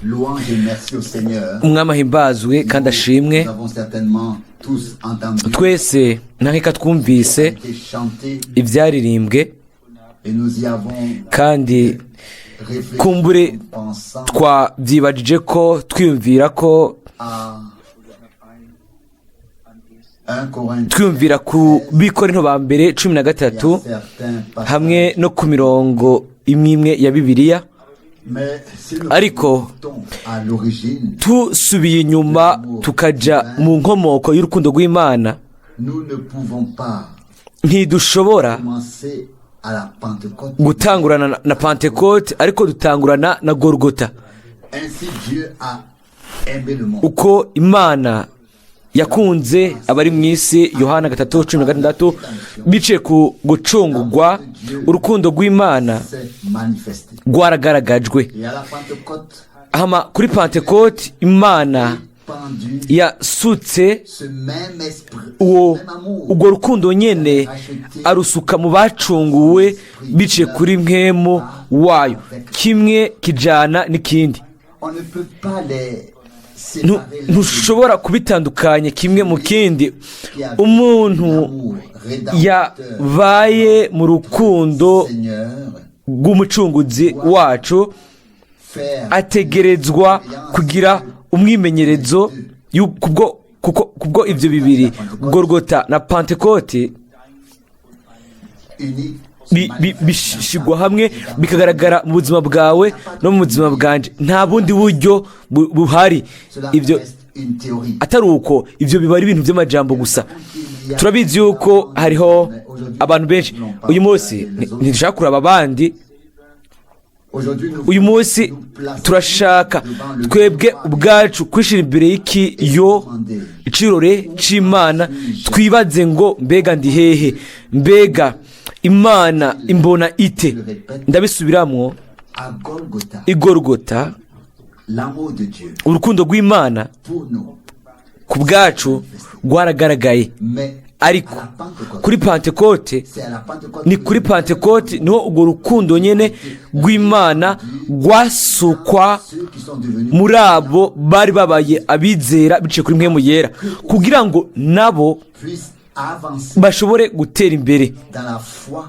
Louange et merci au Seigneur. umwami ahimbazwe kandi ashimwe. Nous avons certainement tous entendu twese naheka twumvise et chanté ibyaririmbwe et nous y avons kandi réfléchi kumbure en pensant twabyibajije ko twiyumvira ko à 1 Corinthiens twiyumvira ku bikorinto ba mbere 13 certains passages. hamwe no ku mirongo imwe imwe ya Bibiliya. Mais si nous Ariko, remontons à l'origine, tusubiye inyuma tukaja mu nkomoko y'urukundo rw'Imana, nous ne pouvons pas ntidushobora commencer à la Pentecôte. gutangurana na Pentecote, ariko dutangurana na Golgota. Ainsi Dieu a aimé le monde. Uko Imana yakunze abari mu isi, Yohana 3:16, biciye ku gucungurwa, urukundo rw'Imana S'est manifesté. rwaragaragajwe. Et à la Pentecôte, Hama kuri Pentecote Imana pendu yasutse ce même esprit, uwo ce même amour. urwo rukundo nyene arusuka mu bacunguwe biciye kuri mpwemu wayo, kimwe kijana n'ikindi. On ne peut pas les Ntu- séparer. les ntushobora kubitandukanya kimwe mu kindi. qui a Umuntu l'amour rédempteur yabaye mu rukundo Seigneur rw'umucunguzi wacu faire ategerezwa kugira umwimenyerezo kubwo ibyo bibiri, Golgota na Pentecote, unique bishigwa hamwe bikagaragara mu buzima bwawe no mu buzima bwanje. Nta bundi buryo buhari. Cela Ibyo reste une théorie. atari uko, ibyo biba ari ibintu by'amajambo gusa. Turabizi yuko hariho abantu benshi uyu munsi ntidushaka kuraba abandi. Aujourd'hui, nous Uyu munsi turashaka twebwe ubwacu kwishira imbere y'ikiyo icirore c'Imana, twibaze ngo mbega ndi hehe, mbega Imana imbona ite. Ndabisubiramwo, à Golgotha, igorogota l'amour de Dieu urukundo rw'Imana pour nous. ku bwacu rwaragaragaye. Mais Ariko à la Pentecôte, kuri Pentecote, c'est à la Pentecôte ni que kuri Pentecote niho urwo rukundo nyene rw'Imana rwasukwa ceux qui sont devenus muri abo bari babaye abizera biciye kuri mpwemu yera, kugira ngo nabo puissent avancer bashobore gutera imbere dans la foi,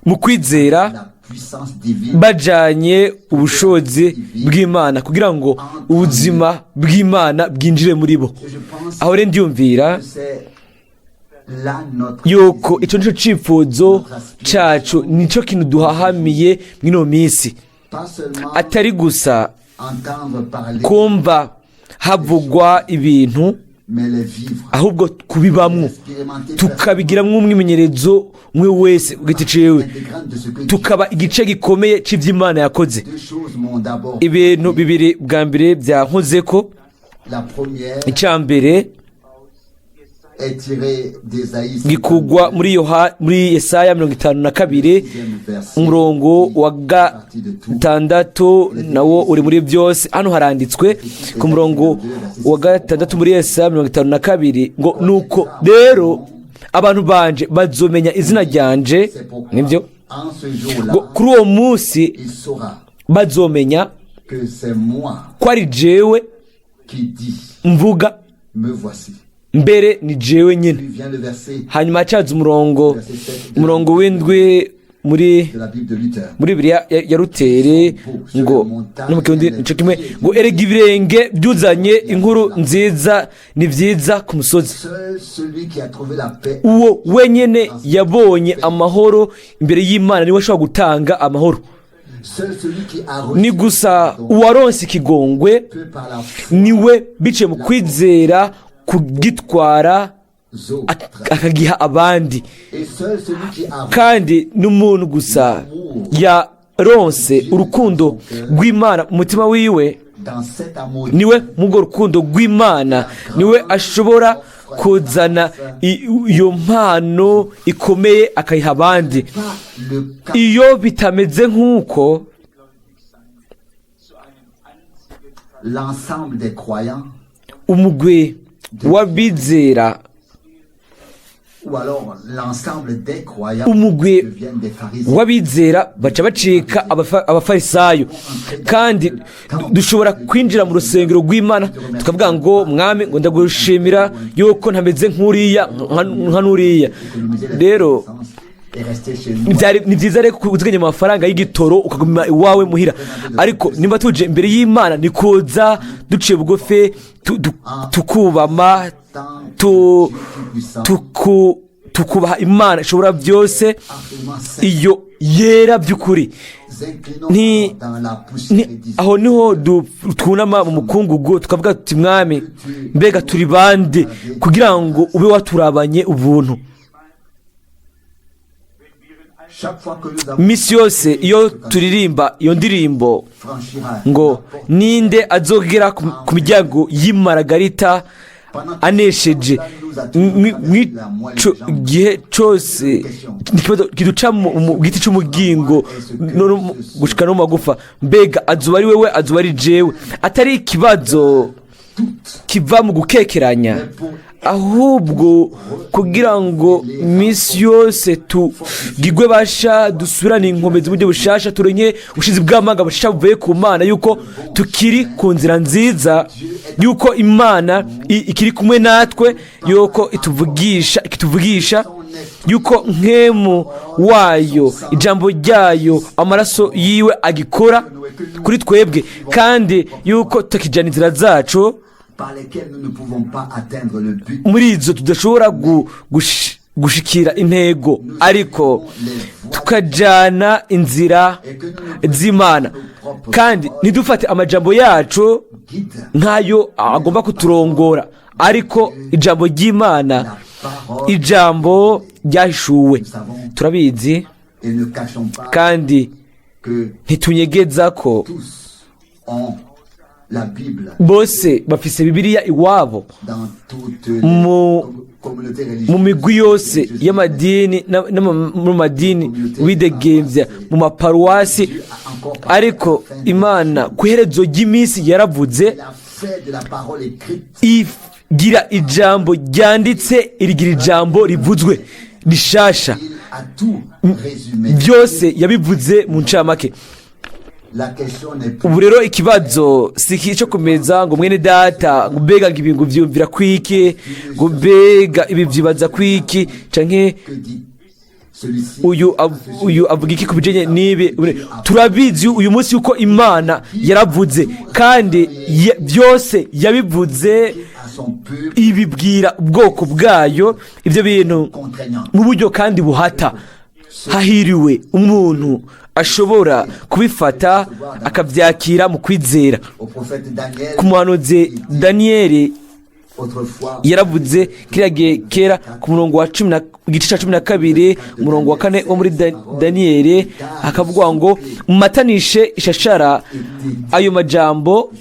mu kwizera, la puissance divine. bajanye ubushobozi bw'Imana kugira ngo ubuzima bw'Imana bwinjire muri bo. Et je pense Aho rero ndiyumvira que c'est là notre yuko désir. ico nico cifuzo cacu, nico kintu duhahamiye mw'ino minsi, Pas seulement atari gusa entendre parler, kumva havugwa ibintu, mais les vivre. ahubwo kubibamwo, Expérimenter tukabigiramwo umwimenyerezo umwe wese ku giti ciwe, intégrante de ce que Dieu. tukaba igice gikomeye c'ivyo yakoze. Deux choses m'ont d'abord. Ibintu bibiri bwa mbere byankozeko. La première Icya mbere est tirée d'Ésaïe gikugwa muri Yesaya 52 umurongo wa gatandatu, nawo uri muri byose. Hano haranditswe ku murongo wa gatandatu muri Yesaya 52 ngo nuko rero abantu banje bazomenya izina ryanje, nibyo En ce ngo jour-là, kuri uwo munsi il saura bazomenya que c'est moi ko ari jewe qui dis, mvuga, me voici. mbere ni jewe nyine. Puis vient le verset Hanyuma hacaza umurongo w'indwi muri de la Bible de Luther. Bibiliya ya Rutere ngo no mu kirundi nico kimwe ngo erega ibirenge byuzanye inkuru nziza ni vyiza ku musozi. Seul celui qui a trouvé la paix, Uwo wenyene yabonye amahoro imbere y'Imana niwe ashobora gutanga amahoro. seul celui qui a Ni reçu gusa uwaronse ikigongwe peut par la foi niwe biciye mu kwizera kugitwara akagiha abandi, et seul celui qui a reçu kandi n'umuntu gusa yaronse urukundo rw'Imana mu mutima wiwe, dans cet amour niwe mubwo rukundo rw'Imana niwe ashobora kuzana iyo mpano ikomeye akayiha abandi. pas le cas Iyo bitameze nk'uko, l'ensemble des croyants umugwi w'abizera ou alors l'ensemble des croyants umugwi deviennent des pharisiens. w'abizera baca bacika abafarisayo. Kandi dushobora kwinjira mu rusengero rw'Imana tukavuga ngo mwami ngo ndagushimira yuko ntameze nk'uriya nka n'uriya. Rero ni byiza rero kuziganya amafaranga y'igitoro ukaguma iwawe muhira, ariko nimba tuje imbere y'Imana ni koza duciye bugufi tukubama tukubaha Imana ishobora byose, iyo yera by'ukuri. Aho niho twunama mu mukungugu tukavuga tuti mwami mbega turi bande kugira ngo ube waturabanye ubuntu. Misi yose iyo turirimba iyo ndirimbo ngo ninde azogera ku miryango y'Imaragarita anesheje, gihe cyose kiduca mu giti cy'umugingo gushika no magufa, mbega azuba ari wewe azuba ari jewe, atari ikibazo kiva mu gukekeranya, ahubwo kugira ngo misi yose tugigwe basha dusubirane inkomezi mu buryo bushasha, turenye ubushizi bw'amanga bushasha buvuye ku Mana, yuko tukiri ku nzira nziza, yuko Imana ikiri kumwe natwe, yuko ikituvugisha, yuko nkemu wayo ijambo ryayo amaraso yiwe agikora kuri twebwe, kandi yuko tukijana inzira zacu muri izo tudashobora gushikira intego, ariko tukajana inzira z'Imana, kandi ntidufate amajambo yacu nk'ayo agomba kuturongora, ariko ijambo ry'Imana, ijambo ryahishuwe turabizi, kandi ntitunyegeza ko bose bafise Bibiliya iwabo mu migwi yose y'amadini mu madini bidegembya mu maparuwasi, ariko Imana ku iherezo ry'iminsi yaravuze igira ijambo ryanditse, irigira ijambo rivuzwe rishasha, byose yabivuze mu ncamake. Ubu rero ikibazo si cyo kumeza ngo mwene data ngo mbega ibintu byumvira kwiki, ngo mbega ibi byibaza kwiki, canke uyu avuga iki kubijanye nibe. Turabizi uyu munsi yuko Imana yaravuze, kandi byose yabivuze ibibwira ubwoko bwayo ibyo bintu mu buryo kandi buhata. Hahiriwe umuntu ashobora kubifata akabyakira mu kwizera. Ku muhanuzi Daniyeli yaravuze kiriya kera ku murongo wa 10 igice cya 12 umurongo wa 4 wo muri Daniyeli, akavuga ngo mumatanishe ishashara ayo majambo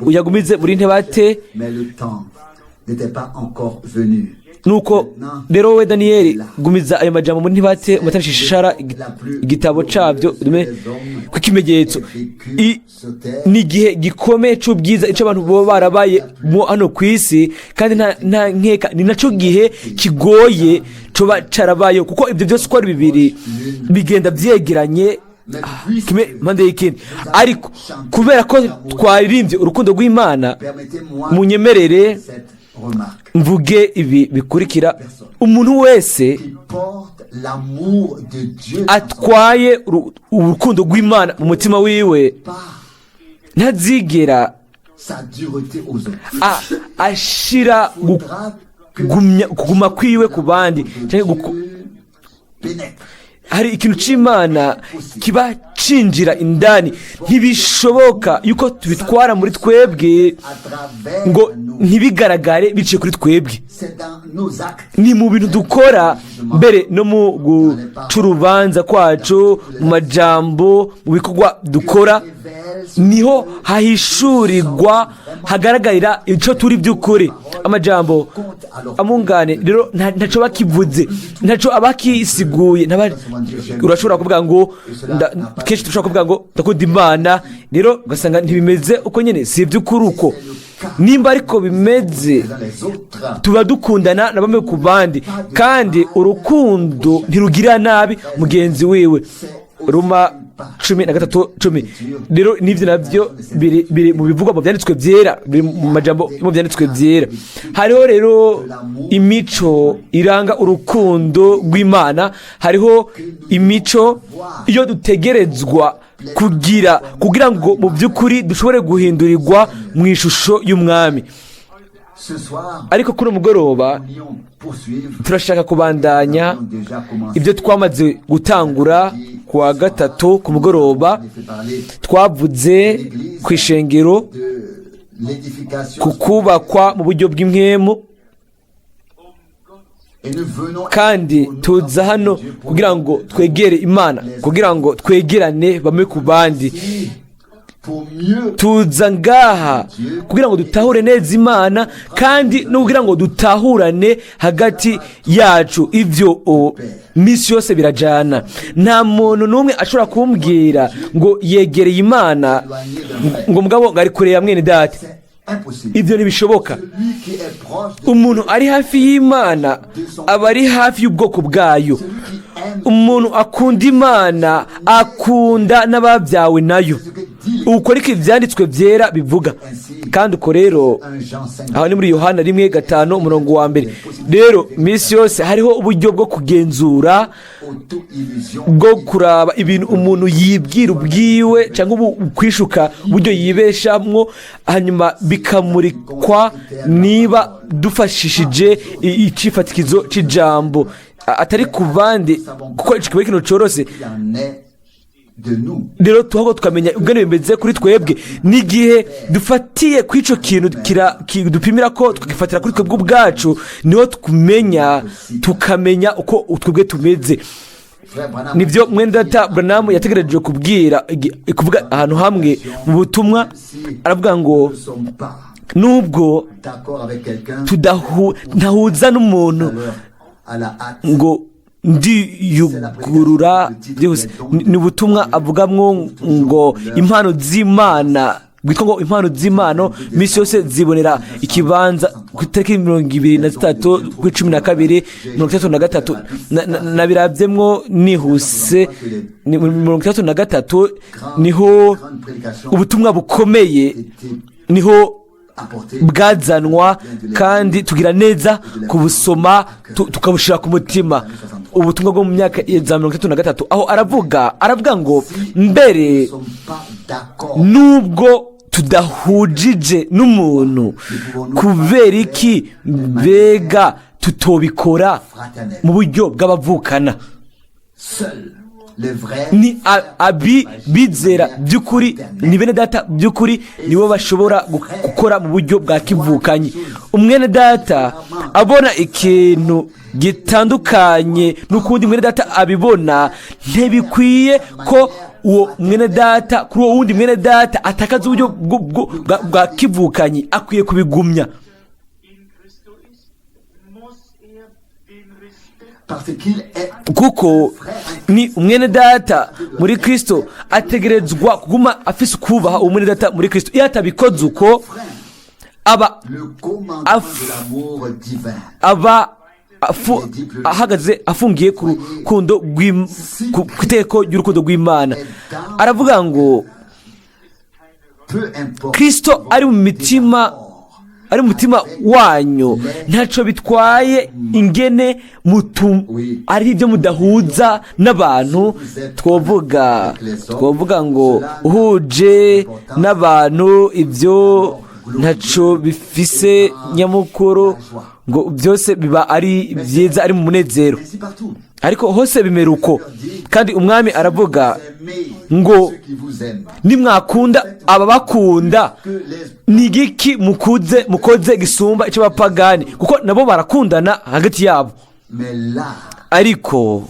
uyagumize muri ntebate. Nuko rero we Daniyeli gumiza ayo majambo muri ntibate umatanisha ishashara igitabo cyabyo ku kimenyetso. Ni igihe gikomeye cy'ubwiza icyo abantu bo barabaye mu hano ku isi, kandi nta nkeka ni nacyo gihe kigoye cyo carabaye, kuko ibyo byose uko ari bibiri bigenda byegeranye kime mande y'ikindi. Ariko kubera ko twaririmbye urukundo rw'Imana, munyemerere mvuge ibi bikurikira: umuntu wese atwaye urukundo rw'Imana mu mutima wiwe ntazigera ashira kuguma kwiwe ku bandi. Hari ikintu cy'Imana kiba cinjira indani, ntibishoboka yuko tubitwara muri twebwe ngo ntibigaragare biciye kuri twebwe. Ni mu bintu dukora mbere no mu guca urubanza kwacu, mu majambo, mu bikorwa dukora, niho hahishurirwa hagaragarira icyo turi by'ukuri. Amajambo amungane rero ntacyo bakivuze, ntacyo abakisiguye. Urashobora kuvuga ngo kenshi dushobora kuvuga ngo ndakunda Imana, rero ugasanga ntibimeze uko nyine, si iby'ukuri uko. Nimba ariko bimeze, tuba dukundana na bamwe ku bandi, kandi urukundo ntirugira nabi mugenzi wiwe. Roma 13:10. Rero n'ivyo navyo biri mu bivugwa mu byanditswe byera, biri mu majambo mu byanditswe byera. Hariho rero imico iranga urukundo rw'Imana, hariho imico iyo dutegerezwa kugira ngo mu by'ukuri dushobore guhindurirwa mu ishusho y'umwami. Ariko kuri umugoroba turashaka kubandanya ibyo twamaze gutangura kuwa gatatu ku mugoroba. Twavuze ku ishengero, ku kubakwa mu buryo bw'impwemu, kandi tuza hano kugira ngo twegere Imana, kugira ngo twegerane bamwe ku bandi. Tuza ngaha kugira ngo dutahure neza Imana, kandi no kugira ngo dutahurane hagati yacu. Ivyo misi yose birajana. Nta muntu n'umwe ashobora kumbwira ngo yegereye Imana ngo mugabo ngari kure ya mwene data. Ibyo ntibishoboka. Umuntu ari hafi y'Imana aba ari hafi y'ubwoko bwayo. Umuntu akunda Imana akunda n'ababyawe nayo. Uko ariko ibyanditswe byera bivuga. Kandi uko rero aho ni muri Yohana 1:5. Rero misi yose hariho uburyo bwo kugenzura, bwo kuraba ibintu umuntu yibwira ubwiwe cyangwa kwishuka uburyo yibeshamwo, hanyuma bikamurikwa niba dufashishije icifatikizo c'ijambo, atari ku bandi, kuko ikibaye kino corose. Rero tuhago tukamenya ubwene bimeze kuri twebwe, n'igihe dufatiye ku ico kintu dupimira ko tukifatira kuri twebwe ubwacu, niho tukamenya uko twebwe tumeze. Nivyo Mwene Data Branham yategereje kuvuga ahantu hamwe mu butumwa. Aravuga ngo nubwo ntahuza n'umuntu ngo ndiyugurura byose, ni ubutumwa avugamwo ngo impano z'Imana, bwitwa ngo impano z'Imana misi yose zibonera ikibanza ku itariki 23/12/33. Nabirabyemwo nihuse. 33 niho ubutumwa bukomeye niho bwazanwa, kandi tugira neza kubusoma tukabushira ku mutima. Ubutumwa bwo mu myaka ya 33, aho aravuga ngo mbere nubwo tudahujije n'umuntu, kubera iki mbega tutobikora mu buryo bw'abavukana? Ni bizera by'ukuri, ni bene data by'ukuri, nibo bashobora gukora mu buryo bwa kivukanyi. Umwene data abona ikintu gitandukanye n'ukundi mwene data abibona, ntibikwiye ko uwo mwene data kuri uwo wundi mwene data atakaza uburyo bwa kivukanyi. Akwiye kubigumya, kuko ni umwene data muri Kristo ategerezwa kuguma afise ukubaha umwene data muri Kristo. Iyo atabikoze uko, aba ahagaze afungiye ku rukundo ku iteko ry'urukundo rw'Imana. Aravuga ngo Kristo ari mu mutima wanyu, ntaco bitwaye ingene ari ibyo mudahuza n'abantu. Twovuga ngo uhuje n'abantu, ibyo ntaco bifise nyamukuru, ngo byose biba ari byiza, ari mu munezero. Ariko hose bimera uko. Kandi umwami aravuga ngo nimwakunda ababakunda, nigiki mukoze gisumba icyo bapagani, kuko nabo barakundana hagati yabo. Ariko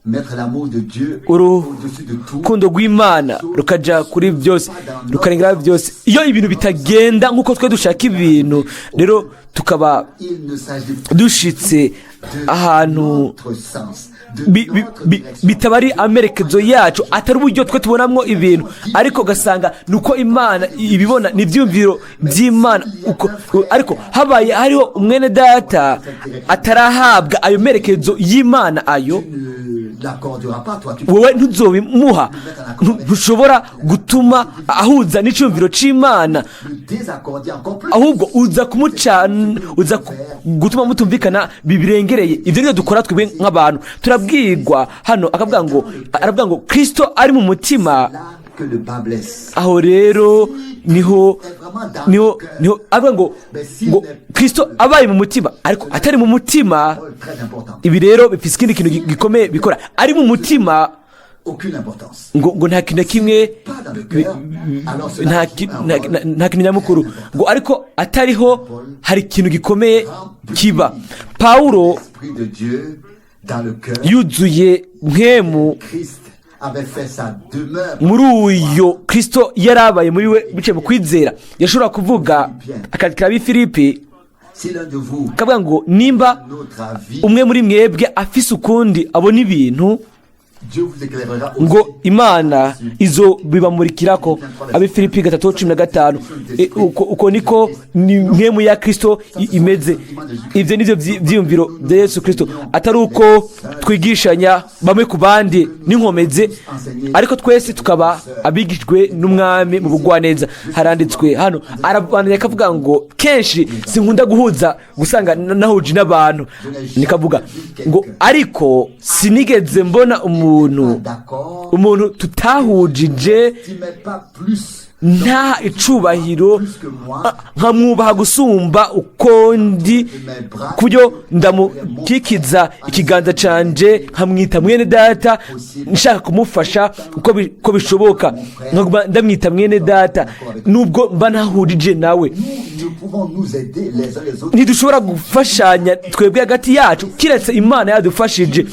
mettre l'amour de Dieu au-dessus de tout. urukundo rw'Imana rukaja kuri byose rukarengera byose. Iyo ibintu bitagenda nk'uko twe dushaka ibintu rero tukaba Il ne s'agit dushitse ahantu notre sens, bitaba ari amerekezo yacu, atari uburyo twe tubonamwo ibintu, ariko ugasanga nuko Imana ibibona ni ibyumviro by'Imana. Ariko habaye hariho umwene data atarahabwa ayo merekezo y'Imana, ayo wowe ntuzobimuha, ntushobora gutuma ahuza n'icyumviro cy'Imana, ahubwo uza kumucana, uza gutuma mutumvikana bibirengereye. Ibyo nibyo dukora twebwe nk'abantu. Turabwirwa hano aravuga ngo Kristo ari mu mutima. Aho rero niho avuga ngo Kristo abaye mu mutima ariko atari mu mutima. Ibi rero bifite ikindi kintu gikomeye bikora. Ari mu mutima ngo nta kintu kimwe, nta kintu nyamukuru, ngo ariko atariho hari ikintu gikomeye kiba. Pawulo yuzuye mpwemu muri uyo Kristo yarabaye muri we bice mu kwizera, yashobora kuvuga akandikira ab'Ifilipi akavuga ngo nimba umwe muri mwebwe afise ukundi abona ibintu ngo Imana izo bibamurikirako. ab'Ifilipi 3:15. Uko niko mpwemu ya Kristo imeze. Ibyo nivyo byiyumviro bya Yesu Kristo, atari uko twigishanya bamwe ku bandi n'inkomeze, ariko twese tukaba abigishwe n'umwami mu bugwaneza. Haranditswe hano arabantu yakavuga ngo kenshi sinkunda guhuza gusanga nahuje n'abantu, nikavuga ngo ariko sinigeze mbona umuntu tutahujije nta icubahiro nkamwubaha gusumba uko ndi, kubyo ndamukikiza ikiganza canje nkamwita mwene data, nshaka kumufasha uko bishoboka, ndamwita mwene data nubwo mba ntahujije nawe. Ntidushobora gufashanya twebwe hagati yacu kiretse Imana yadufashije.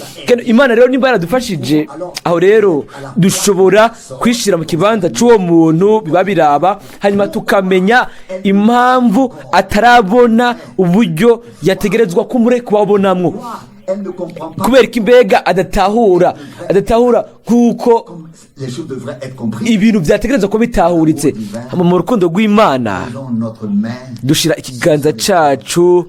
Imana rero nimba yaradufashije, aho rero dushobora kwishira mu kibanza c'uwo muntu biba biraba, hanyuma tukamenya impamvu atarabona uburyo yategerezwa kubabonamwo, kubera ko imbega adatahura nk'uko ibintu byategerezwa ko bitahuritse. Mu rukundo rw'Imana dushira ikiganza cacu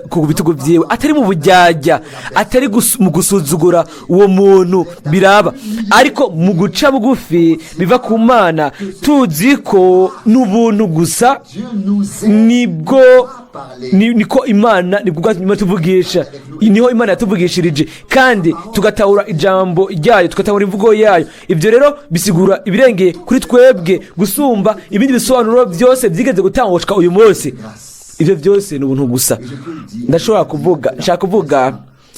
ku bitugu vyiwe, atari mu bujyajya, atari mu gusuzugura uwo muntu biraba, ariko mu guca bugufi biva ku Mana, tuzi ko n'ubuntu gusa niko Imana tuvugisha, niho Imana yatuvugishirije, kandi tugatahura ijambo ryayo, tugatahura imvugo yayo. Ibyo rero bisigura ibirengeye kuri twebwe gusumba ibindi bisobanuro byose byigeze gutangushwa uyu munsi. Ibyo byose ni ubuntu gusa. Nshaka kuvuga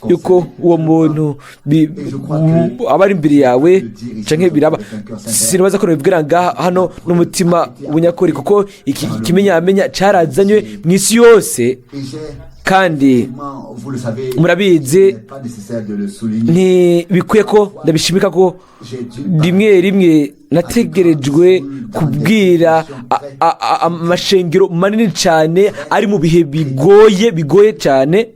yuko uwo muntu aba ari imbere yawe canke biraba, sinibaza ko nabibwira ngaha hano n'umutima w'ubunyakuri, kuko ikimenyamenya carazanywe mu isi yose, kandi murabizi ntibikwiye ko ndabishimika ko rimwe nategerejwe kubwira amashengero manini cyane ari mu bihe bigoye cyane.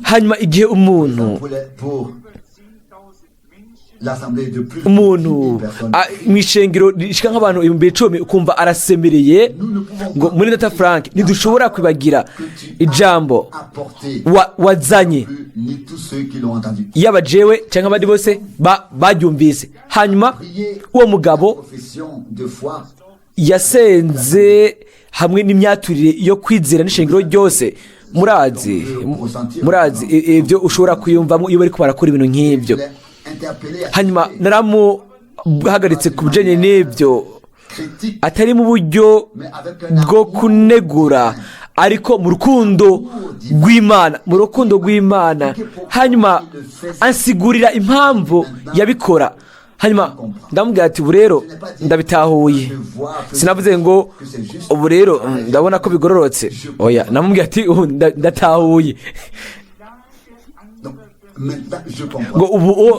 Hanyuma igihe umuntu mu ishengero rishika nk'abantu 10,000 ukumva arasemereye ngo Mwene Data Frank ntidushobora kwibagira ijambo wazanye, yaba jewe cyangwa abandi bose baryumvise. Hanyuma uwo mugabo yasenze hamwe n'imyaturire yo kwizera n'ishengero ryose. Murazi ibyo ushobora kwiyumvamo iyo bariko barakora ibintu nk'ibyo. Hanyuma naramuhagaritse ku bijanye n'ibyo, atari mu buryo bwo kunegura, ariko mu rukundo rw'Imana. Hanyuma ansigurira impamvu yabikora. Hanyuma ndamubwira ati ubu rero ndabitahuye, sinavuze ngo ubu rero ndabona ko bigororotse, oya, namubwira ati ndatahuye. ngo ubu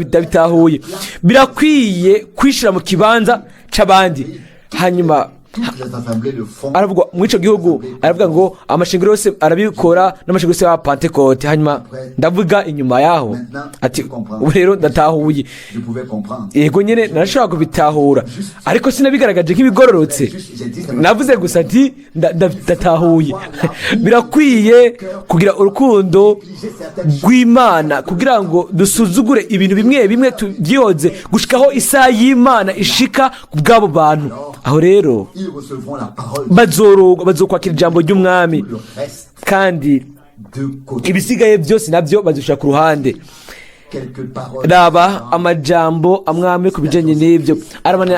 ndabitahuye, birakwiye kwishira mu kibanza c'abandi. Hanyuma aravuga muri ico gihugu, aravuga ngo amashengero yose arabikora n'amashengero yose ya Pentecote. Hanyuma ndavuga inyuma yaho ati ubu rero ndatahuye. Yego nyene narashobora kubitahura, ariko sinabigaragaje nk'ibigororotse, navuze gusa ati ndatahuye. Birakwiye kugira urukundo rw'Imana kugira ngo dusuzugure ibintu bimwe bimwe tubyihoze gushikaho isaha y'Imana ishika ku bw'abo bantu. Aho rero bazokwakira ijambo ry'umwami, kandi ibisigaye byose nabyo bazishira ku ruhande. Raba amajambo amwami ku bijanye n'ibyo,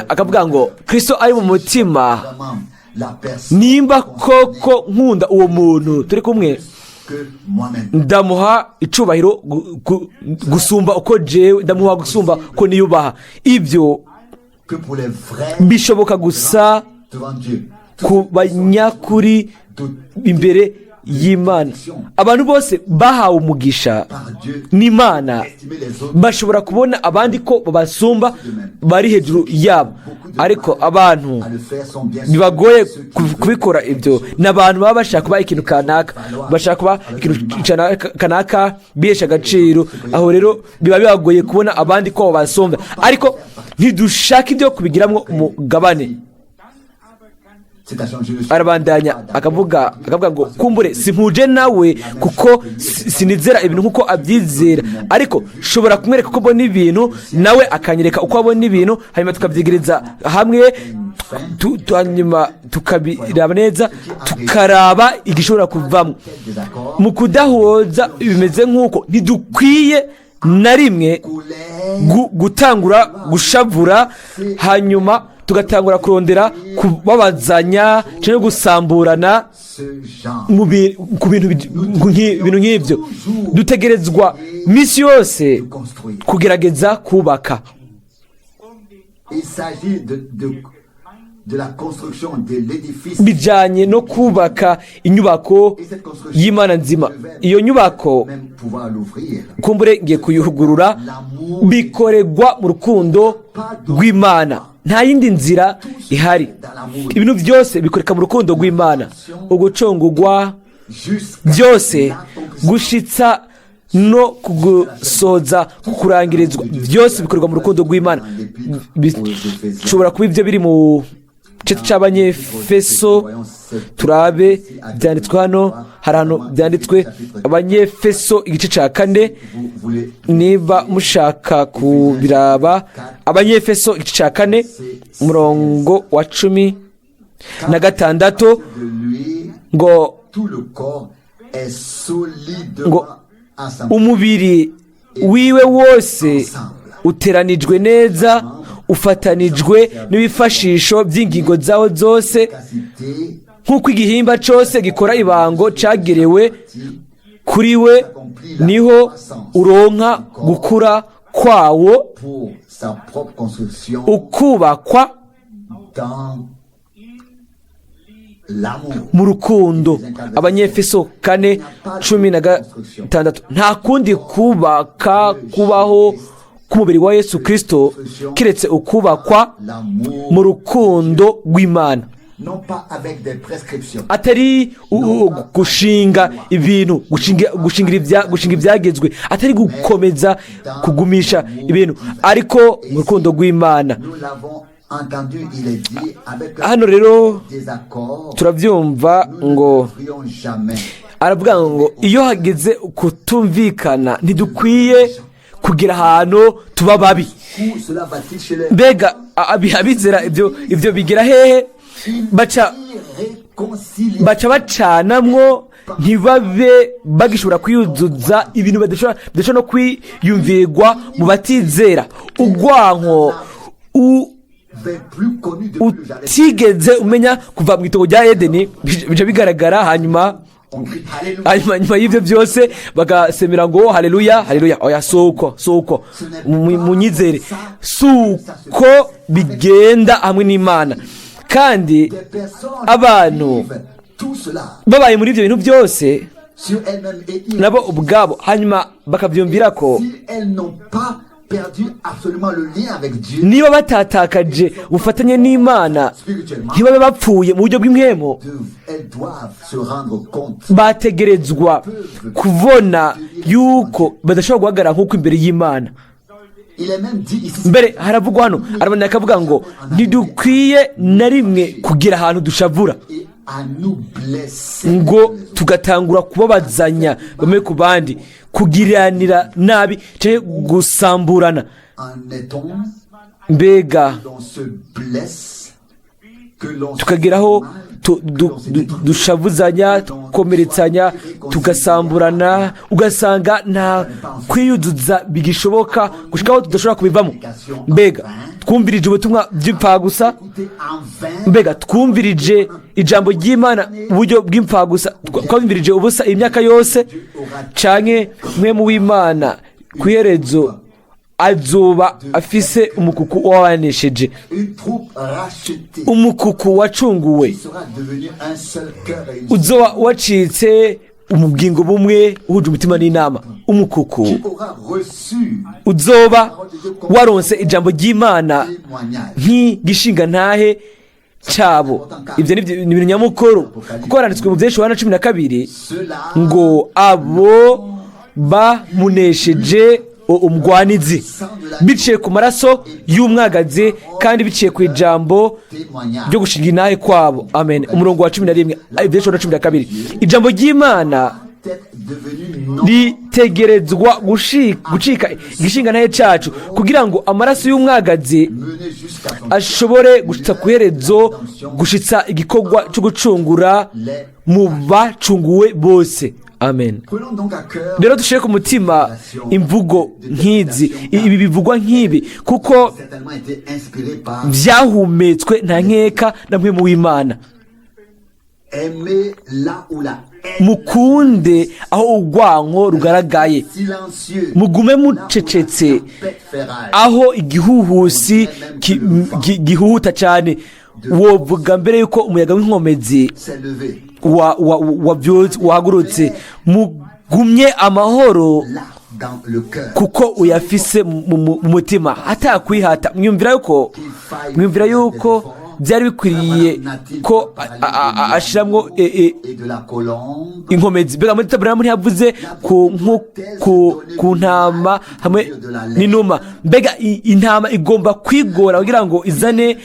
akavuga ngo Kristo ari mu mutima, nimba koko nkunda uwo muntu turi kumwe, ndamuha icubahiro gusumba uko jewe, ndamuha gusumba ko niyubaha. Ibyo bishoboka gusa ku banyakuri imbere y'Imana. Abantu bose bahawe umugisha n'Imana bashobora kubona abandi ko babasumba, bari hejuru yabo, ariko abantu bibagoye kubikora. Ibyo n'abantu baba bashaka kuba ikintu kanaka, bashaka kuba ikintu kanaka bihesha agaciro. Aho rero biba bibagoye kubona abandi ko babasumba, ariko ntidushaka ibyo kubigiramwo umugabane. Arabandanya akavuga ngo kumbure simpuje nawe kuko sinizera ibintu nkuko abyizera, ariko shobora kumwereka ko mbona ibintu nawe akanyereka uko abona ibintu, hanyuma tukabyigereza hamwe, hanyuma tukabiraba neza, tukaraba igishobora kuvamo. Mu kudahuza bimeze nk'uko ntidukwiye na rimwe gutangura gushavura, hanyuma tugatangura kurondera kubabazanya cyangwa gusamburana ku bintu nk'ibyo. Dutegerezwa misi yose kugerageza kubaka. Bijanye no kubaka inyubako y'Imana nzima. Iyo nyubako kumbure ngiye kuyugurura, bikoregwa mu rukundo rw'Imana, nta yindi nzira ihari. Ibintu byose bikoreka mu rukundo rw'Imana, ugucungurwa byose, gushitsa no kugusoza, kurangirizwa byose bikorwa mu rukundo rw'Imana. Bishobora kuba ibyo biri mu gice cy'Abanyefeso. Turabe byanditswe hano, hari ahantu byanditswe Abanyefeso igice cya 4, niba mushaka kubiraba. Abanyefeso igice cya 4 umurongo wa 16 ngo umubiri wiwe wose uteranijwe neza, ufatanijwe n'ibifashisho by'ingingo zawo zose, nk'uko igihimba cyose gikora ibango cyagerewe kuri we, niho uronka gukura kwawo, ukubakwa mu rukundo. Abanyefeso 4:16. Nta kundi kubaka kubaho k'umubiri wa Yesu Kristo kiretse ukubakwa mu rukundo rw'Imana, atari gushinga ibintu, gushinga ibyagezwe, atari gukomeza kugumisha ibintu, ariko mu rukundo rw'Imana. Hano rero turabyumva ngo aravuga ngo iyo hageze kutumvikana ntidukwiye kugira ahantu tuba babi. Mbega abizera ibyo bigira hehe? Baca bacanamwo, ntibabe bagishobora kwiyuzuza ibintu badashobora no kwiyumvirwa mu batizera. Urwanko utigeze umenya kuva mu itongo rya Edeni bica bigaragara. Hanyuma y'ibyo byose bagasemera ngo haleluya haleluya. Oya, suko munyizere, suko bigenda hamwe n'Imana. Kandi abantu babaye muri ibyo bintu byose, sur elles-mêmes et nabo ubwabo hanyuma bakabyumvira ko si elles n'ont pas perdu absolument le lien avec Dieu niba batatakaje ubufatanye n'Imana spirituellement, ntibabe bapfuye mu buryo bw'imwemo, elles doivent se rendre compte. bategerezwa kubona yuko badashobora guhagarara nk'uko imbere y'Imana. Il est même dit ici mbere haravugwa hano arabona akavuga ngo ntidukwiye na rimwe kugira ahantu dushavura et à nous blesser ngo tugatangura kubabazanya bamwe ku bandi, kugiranira nabi cyangwa gusamburana. en est-on Mbega l'on se blesse que l'on se tukageraho fait mal, dushavuzanya, tukomeretsanya, tugasamburana, ugasanga nta kwiyuzuza bigishoboka gushikaho tudashobora kubivamo. Mbega twumvirije ubutumwa by'impfagusa, écouter en vain mbega twumvirije ijambo ry'Imana uburyo bw'impfagusa, twumvirije ubusa imyaka yose, canke mwe mu w'Imana ku iherezo azoba afise umukuku wabanesheje, une troupe rachetée umukuku wacunguwe, sera devenue un seul cœur et une uzoba wacitse umubwingo bumwe uhuje umutima n'inama, umukuku qui aura reçu uzoba waronse ijambo ry'Imana témoignage. nk'igishinga ntahe cyabo. Ibyo ni ibintu nyamukuru kuko haranditswe mu byinshi wa 12 Cela ngo abo bamunesheje umugwanizi biciye ku maraso y'umwagazi kandi biciye ku ijambo témoignage ryo gushinga intahe kwabo. Amen. Umurongo wa 11 ibyinshi wa 12 ijambo ry'Imana peut-être devenu non ritegerezwa gucika igishinga ntahe cyacu kugira ngo amaraso y'umwagazi mené jusqu'à son ashobore gushitsa ku iherezo, gushitsa igikorwa cyo gucungura mu bacunguwe bose. Amen. Prenons donc à cœur Rero dushire ku mutima imvugo nk'izi, ibi bivugwa nk'ibi kuko certainement été inspiré par byahumetswe nta nkeka na mwe mu w'Imana. aimer là où la haine Mukunde aho urwanko rugaragaye, silencieux mugume mucecetse tempête ferraille aho igihuhusi gihuta cyane. Wovuga mbere yuko umuyaga w'inkomezi s'est levé wahagurutse, mugumye amahoro là dans le cœur kuko uyafise mu mutima hatakwihata. Mwumvira yuko byari bikwiriye ko ashiramwo et de la colombe inkomezi. Mbega muri Aburahamu ntiyavuze ku ntama hamwe n'inuma. Mbega intama igomba kwigora kugira ngo izane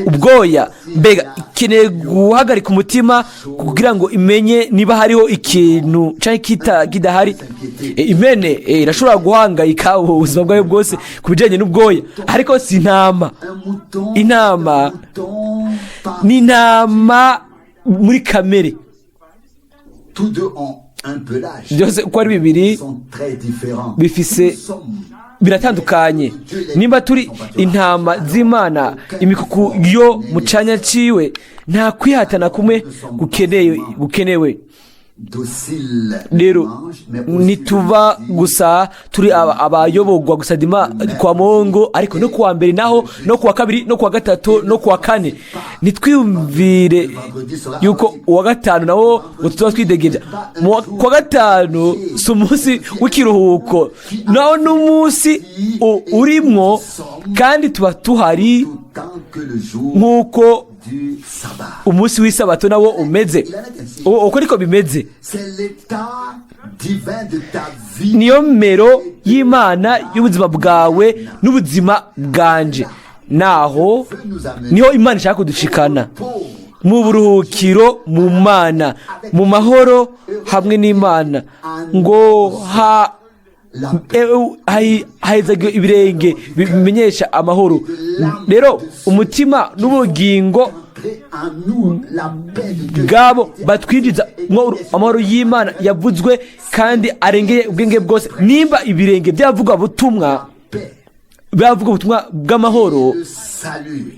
ubwoya. Mbega ikeneye guhagarika umutima kugira ngo imenye niba hariho ikintu cyangwa kidahari. Impene irashobora guhangayika ubuzima bwayo bwose ku bijyanye n'ubwoya, ariko si intama. Intama ni intama muri kamere. tous deux ont un pelage Byose uko ari bibiri sont très différents. bifise Nous sommes biratandukanye. Nimba turi intama z'Imana, imikuku yo mu canya ciwe nta kwihatana kumwe gukenewe. docile Rero nituba gusa turi abayobogwa gusa kwa Mungu, ariko no kuwa mbere naho no kuwa kabiri no kuwa gatatu no kuwa kane nitwiyumvire yuko uwa gatanu nawo tuba twidegeje. Kuwa gatanu si umunsi w'ikiruhuko, nawo n'umunsi urimwo kandi tuba tuhari tant que le jour nk'uko du sabbat. umunsi w'isabato nawo umeze. Uko niko bimeze. C'est l'état divin de ta vie. Niyo mero y'Imana y'ubuzima bwawe n'ubuzima bwanje, naho niho Imana ishaka kudushikana mu buruhukiro, mu Mana, mu mahoro hamwe n'Imana, ngo hahezagiwe ibirenge bimenyesha amahoro. Rero umutima n'ubugingo bwabo batwinjiza amahoro y'Imana yavuzwe kandi arengeye ubwenge bwose. Nimba ibirenge byavuga ubutumwa bw'amahoro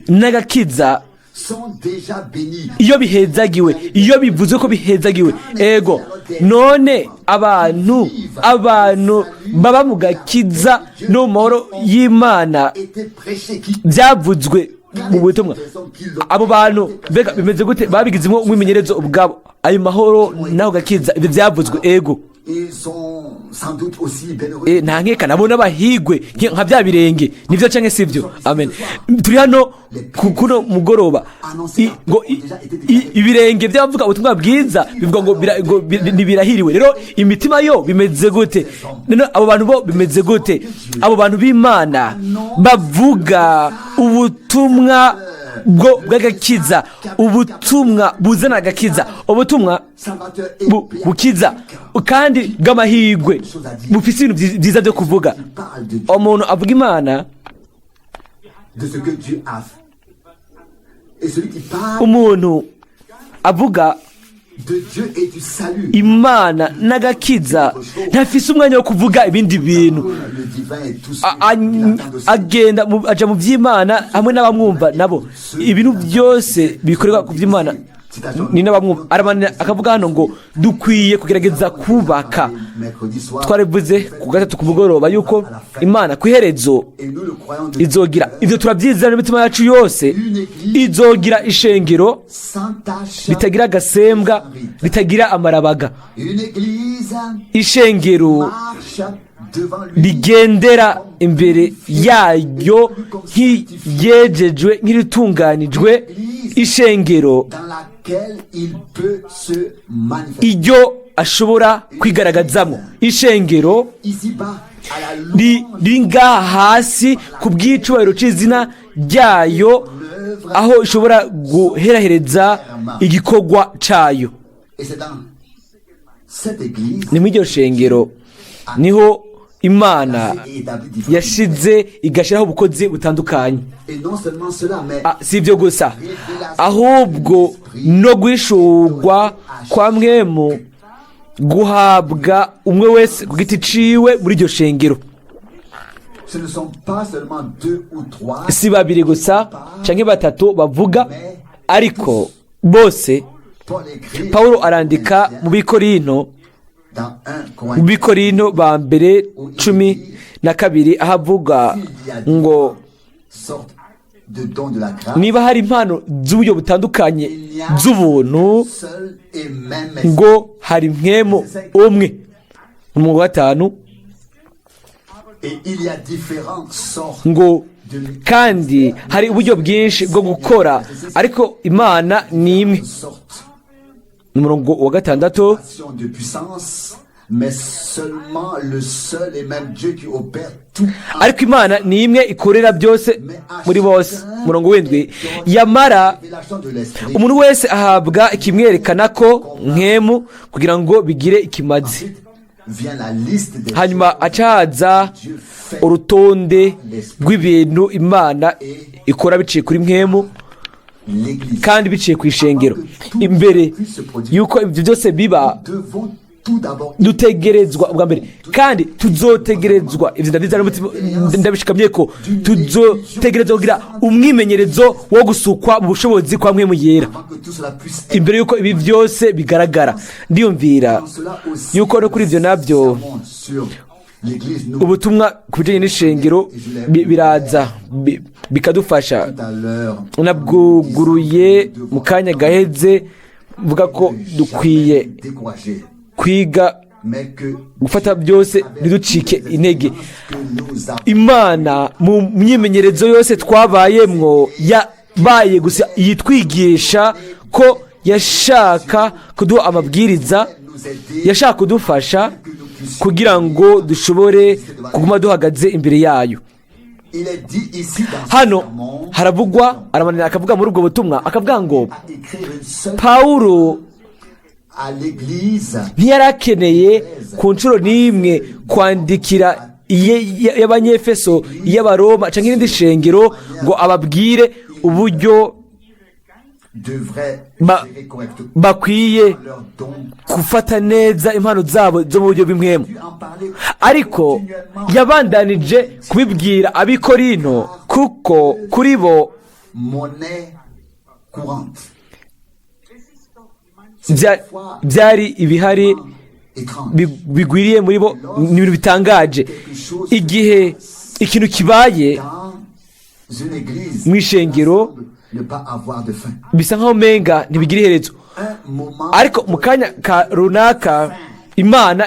n'agakiza iyo bihezagiwe, iyo bivuze ko bihezagiwe, ego none abantu baba mu gakiza no mu mahoro y'Imana byavuzwe mu butumwa. Abo bantu mbega bimeze gute? Babigizemo umwimenyerezo ubwabo. Ayo mahoro naho gakiza ibyo byavuzwe ego. Nta nkeka nabo n'abahigwe nka bya birenge nibyo canke sivyo. Amen. Turi hano kuno mugoroba ngo ibirenge by'abavuga ubutumwa bwiza bivuga ngo nibirahiriwe. Rero imitima yo bimeze gute? None abo bantu bo bimeze gute? Abo bantu b'Imana bavuga ubutumwa bwo bw'agakiza, ubutumwa buzana agakiza, ubutumwa bukiza kandi bw'amahirwe bufise ibintu byiza byo kuvuga. Umuntu avuga Imana, umuntu avuga Imana n'agakiza ntafise umwanya wo kuvuga ibindi bintu. Agenda aja mu by'Imana hamwe n'abamwumva nabo. Ibintu byose bikorerwa ku by'Imana ni n'abamwumva. Akavuga hano ngo dukwiye kugerageza kubaka. Twarivuze ku gatatu ku mugoroba yuko Imana ku iherezo izogira, ibyo turabyizera n'imitima yacu yose, izogira ishengero ritagira agasembwa, ritagira amarabaga, ishengero rigendera imbere yayo nk'iyejejwe, nk'iritunganijwe, ishengero iryo ashobora kwigaragazamo, ishengero riri ngaha hasi ku bw'icubahiro c'izina ryayo, aho ishobora guherahereza igikorwa cayo. Ni muri iryo shengero niho Imana yashize igashiraho ubukozi butandukanye. Si ibyo gusa, ahubwo no guhishurwa kwa Mwemu guhabwa umwe wese ku giti ciwe muri iryo shengero. Si babiri gusa canke batatu bavuga, ariko bose. Pawulo arandika mu Bikorinto ba mbere 12 aho avuga ngo niba hari impano z'uburyo butandukanye z'ubuntu, ngo hari Mwemu umwe. Mu 5 ngo kandi hari uburyo bwinshi bwo gukora, ariko Imana ni imwe. Umurongo wa 6, ariko Imana ni imwe ikorera byose muri bose. Umurongo w'indwi, yamara umuntu wese ahabwa ikimwerekana ko Mwemu kugira ngo bigire ikimazi. Hanyuma acahaza urutonde rw'ibintu Imana ikora biciye kuri Mwemu kandi biciye ku ishengero. Imbere yuko ibyo byose biba, dutegerezwa ubwa mbere, kandi tuzotegerezwa, ibyo ndabishikamye ko tuzotegerezwa kugira umwimenyerezo wo gusukwa mu bushobozi kwa Mwemu yera imbere yuko ibi byose bigaragara. Ndiyumvira yuko no kuri ibyo nabyo ubutumwa ku bijyanye n'ishengero biraza bikadufasha. Nabwuguruye mu kanya gaheze vuga ko dukwiye kwiga gufata byose ntiducike intege. Imana mu myimenyerezo yose twabayemwo yabaye gusa yitwigisha ko yashaka kuduha amabwiriza, yashaka kudufasha kugira ngo dushobore kuguma duhagaze imbere yayo. Hano haravugwa, aramanira akavuga muri ubwo butumwa, akavuga ngo Pawulo ntiyarakeneye ku nshuro n'imwe kwandikira y'Abanyefeso, y'Abaroma canke irindi shengero ngo ababwire uburyo bakwiye gufata neza impano zabo zo mu buryo bw'Imwemu, ariko yabandanije kubibwira ab'Ikorinto kuko kuri bo byari ibihari bigwiriye muri bo. Ni ibintu bitangaje. Igihe ikintu kibaye une église mu ishengero ne pas avoir de fin. bisa nk'aho menga ntibigira iherezo, Un moment ariko mu kanya ka runaka imana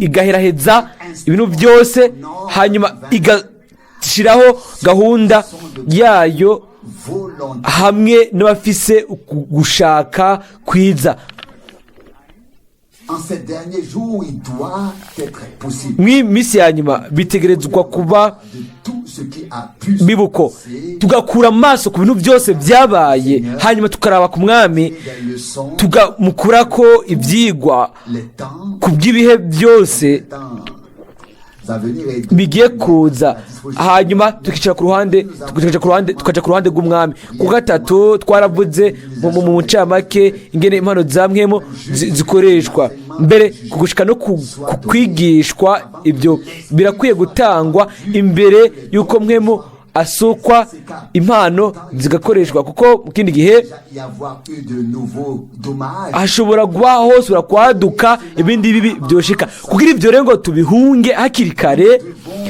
igaheraheza ibintu byose, hanyuma igashyiraho gahunda yayo volontaire. hamwe n'abafise gushaka kwiza. En ces derniers jours, il doit être possible mw'iyi minsi ya nyuma bitegerezwa kuba de tout ce qui a pu se bibuko, passer, tugakura amaso ku bintu byose byabaye, hanyuma tukaraba ku mwami, des leçons, tukamukurako ibyigwa les temps, ku bw'ibihe byose à venir et bigiye kuza, hanyuma tukicara ku ruhande tukaja ku ruhande rw'umwami. Ku gatatu twaravuze mu mucamake ingene impano za mwemu zikoreshwa mbere ku gushika no ku kwigishwa. Ibyo birakwiye gutangwa imbere y'uko mwemu asukwa, impano zigakoreshwa, kuko mu kindi gihe y avoir eu de nouveaux dommages. hashobora kuba hose kwaduka ibindi bibi byoshika. kugira ibyo rero ngo tubihunge hakiri kare,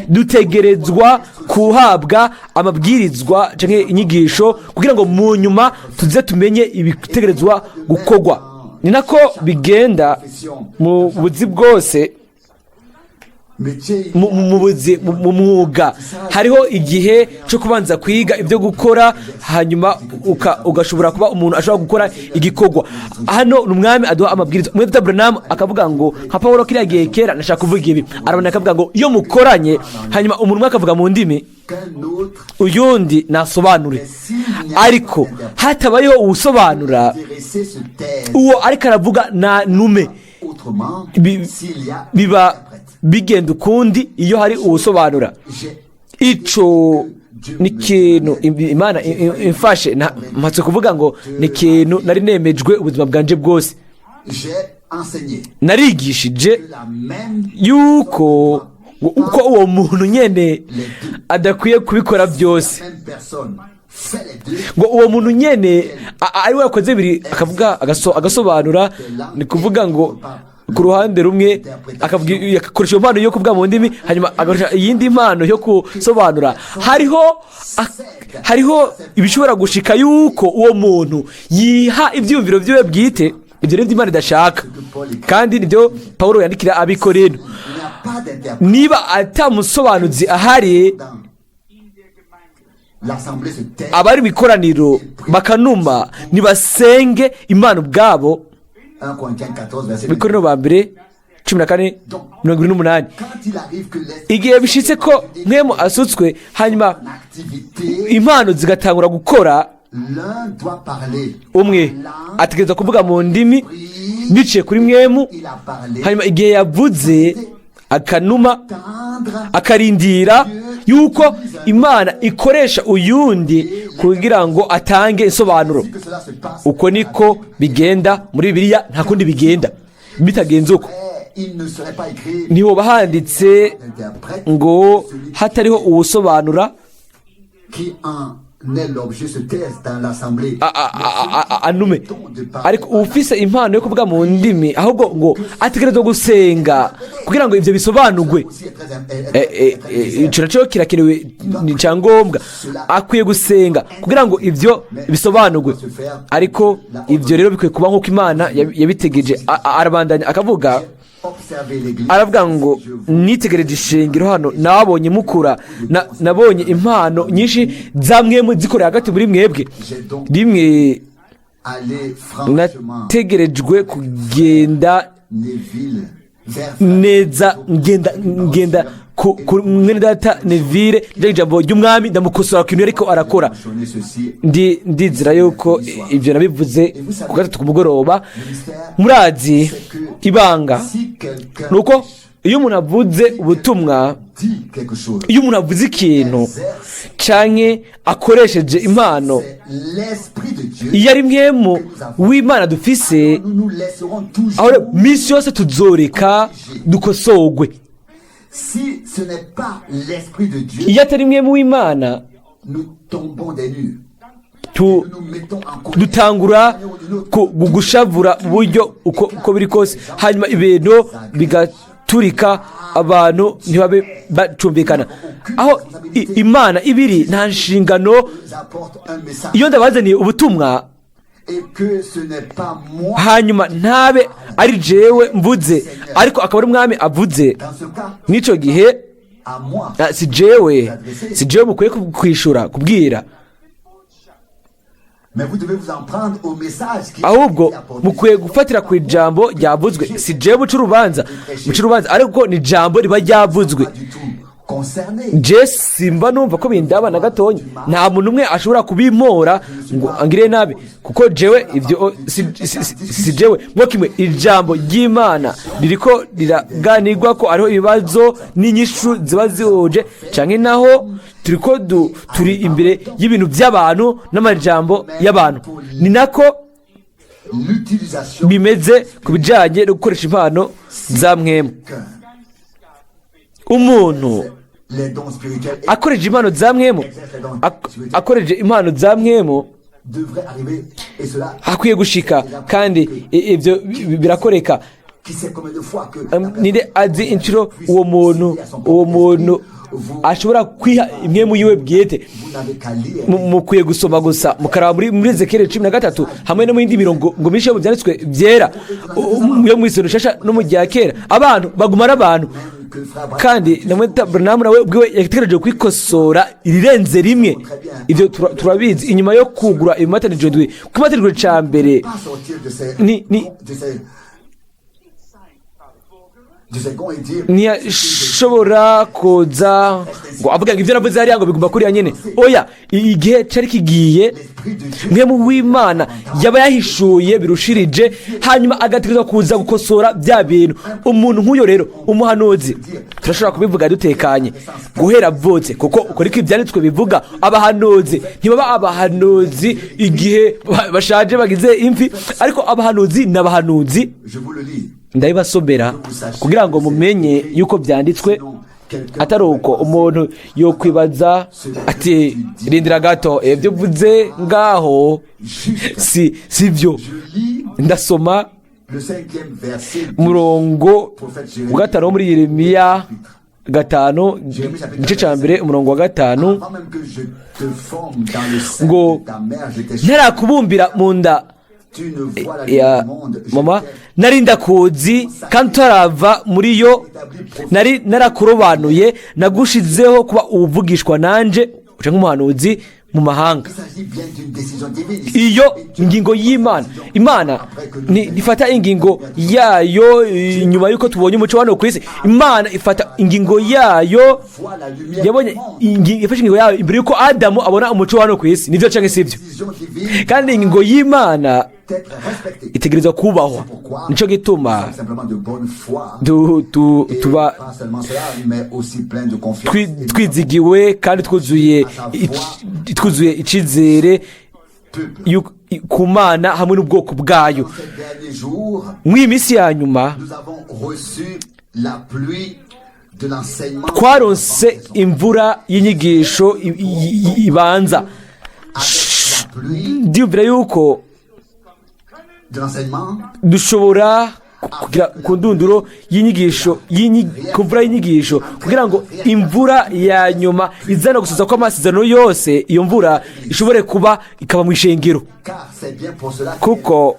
dutegerezwa kuhabwa amabwirizwa canke inyigisho kugira ngo mu nyuma tuze tumenye ibitegerezwa gukorwa. Ni nako bigenda mu buzi bwose, mu mwuga. Hariho igihe cyo kubanza kwiga ibyo gukora, hanyuma ugashobora kuba umuntu ashobora gukora igikorwa. Hano umwami aduha amabwiriza. Mwene Data Frank akavuga ngo nka Paulo kiriya gihe kera nashaka kuvuga ibi, arabona akavuga ngo iyo mukoranye, hanyuma umuntu umwe akavuga mu ndimi, uyundi nasobanure. Ariko hatabayeho uwusobanura, uwo ariko aravuga na nume, biba bigenda ukundi iyo hari uwusobanura. Ico ni ikintu Imana imfashe, mpatse kuvuga ngo ni ikintu nari nemejwe ubuzima bwanje bwose. Narigishije yuko uko uwo muntu nyene adakwiye kubikora byose, ngo uwo muntu nyene ari we yakoze biri akavuga agasobanura. Ni kuvuga ngo ku ruhande rumwe agakoresha impano yo kuvuga mu ndimi, hanyuma agakoresha iyindi mpano yo kusobanura. Hariho ibishobora gushika yuko uwo muntu yiha ibyiyumviro byiwe bwite, ibyo rero Imana idashaka, kandi nibyo Paulo yandikira abikorino. Niba atamusobanuzi ahari, abari mu ikoraniro bakanuma, nibasenge Imana ubwabo. Bikorino ba mbere 14:28. Igihe bishitse ko mwemu asutswe, hanyuma impano zigatangura gukora, umwe ategereza kuvuga mu ndimi biciye kuri mwemu, hanyuma igihe yavuze akanuma akarindira yuko Imana ikoresha uyundi kugira ngo atange insobanuro. Uko niko bigenda muri Bibiliya, nta kundi bigenda. Bitagenze uko ntihoba handitse ngo hatariho uwusobanura anume. Ariko ufise impano yo kuvuga mu ndimi, ahubwo ngo ategerezwa gusenga kugira ngo ibyo bisobanurwe. Ico naco kirakenewe, ni cyangombwa. Akwiye gusenga kugira ngo ibyo bisobanurwe. Ariko ibyo rero bikwiye kuba nk'uko Imana yabitegeje. Arabandanya akavuga, aravuga ngo nitegereje ishengero hano, nabonye mukura, nabonye impano nyinshi zamwe zikorera hagati muri mwebwe. Rimwe nategerejwe kugenda neza, ngenda ku Mwene Data Ewald ijambo ry'umwami ndamukosora ku kintu ariko arakora. Ndizira yuko ibyo nabivuze ku gatatu ku mugoroba. Murazi ibanga nuko iyo umuntu avuze ubutumwa, iyo umuntu avuze ikintu canke akoresheje impano, iyo ari mwemu w'Imana dufise, aho misi yose tuzoreka dukosogwe. Iyo atari mwemu w'Imana, dutangura gushavura uburyo uko biri kose, hanyuma ibintu guturika abantu ntibabe bacumvikana aho imana ibiri nta nshingano iyo ndabazaniye ubutumwa hanyuma ntabe ari jewe mvuze ariko akaba ari umwami avuze n'icyo gihe si jewe mukwiye kwishura kubwira ahubwo mukwiye gufatira ku ijambo ryavuzwe si jewe muca urubanza ariko ni ijambo riba ryavuzwe je simba numva ko bindaba na gatonya nta muntu umwe ashobora kubimpora ngo angire nabi kuko jewe ibyo si jewe mwo kimwe ijambo ry'Imana ririko riraganirwa ko ariho ibibazo n'inyishu ziba zihuje canke naho turiko turi imbere y'ibintu by'abantu n'amajambo y'abantu ni nako bimeze ku bijanye no gukoresha impano za mwemu umuntu akoresheje impano za mwemu akoresheje impano za mwemu hakwiye gushika kandi ibyo birakoreka ninde azi inshuro uwo muntu ashobora kwiha imwe mu yiwe bwite mukwiye gusoma gusa mukaraba muri Ezekiel 13 hamwe no mu yindi mirongo ngo mishe mu byanditswe byera yo mu isoro shasha no mu gihe kera abantu bagumara abantu kandi namwe Branham nawe bwiwe yategereje kwikosora irirenze rimwe ivyo turabizi inyuma yo kugura ibimatanijwe ndwi kumatanijwe ca mbere ni ntiyashobora kuza ngo avuga ngo ibyo navuze hariya ngo bigomba kuriya nyine oya igihe cyari kigiye mwe mu w'Imana yaba yahishuye birushirije hanyuma agategerezwa kuza gukosora bya bintu umuntu nk'uyo rero umuhanuzi turashobora kubivuga dutekanye guhera avutse kuko ukora ko ibyanditswe bivuga abahanuzi ntibaba abahanuzi igihe bashaje bagize imvi ariko abahanuzi n'abahanuzi ndabibasomera kugira ngo mumenye yuko byanditswe atari uko umuntu yo kwibaza ati rindira gato ibyo uvuze ngaho si byo ndasoma murongo wa gatanu muri Yeremiya 5 igice cya mbere umurongo wa 5 ngo ntarakubumbira mu nda ya mama nari ndakuzi kandi utarava muri yo nari narakurobanuye nagushizeho kuba ubuvugishwa nanje uca nk'umuhanuzi mu mahanga iyo ingingo y'Imana ifata ingingo yayo nyuma yuko tubonye umuco hano ku isi Imana ifata ingingo yayo yabonye ifashe ingingo yayo imbere yuko Adamu abona umuco hano ku isi nivyo canke sivyo kandi ingingo y'Imana itegerezwa kubahwa nico gituma tuba twizigiwe kandi twuzuye icizere ku Mana hamwe n'ubwoko bwayo mw'iyi minsi ya nyuma twaronse imvura y'inyigisho ibanza ndiyumvira yuko dushobora kugira ku ndunduro y'inyigisho kumvura y'inyigisho kugira ngo imvura ya nyuma izana gusoza kw'amasezerano yose iyo mvura ishobore kuba ikaba mu ishengero kuko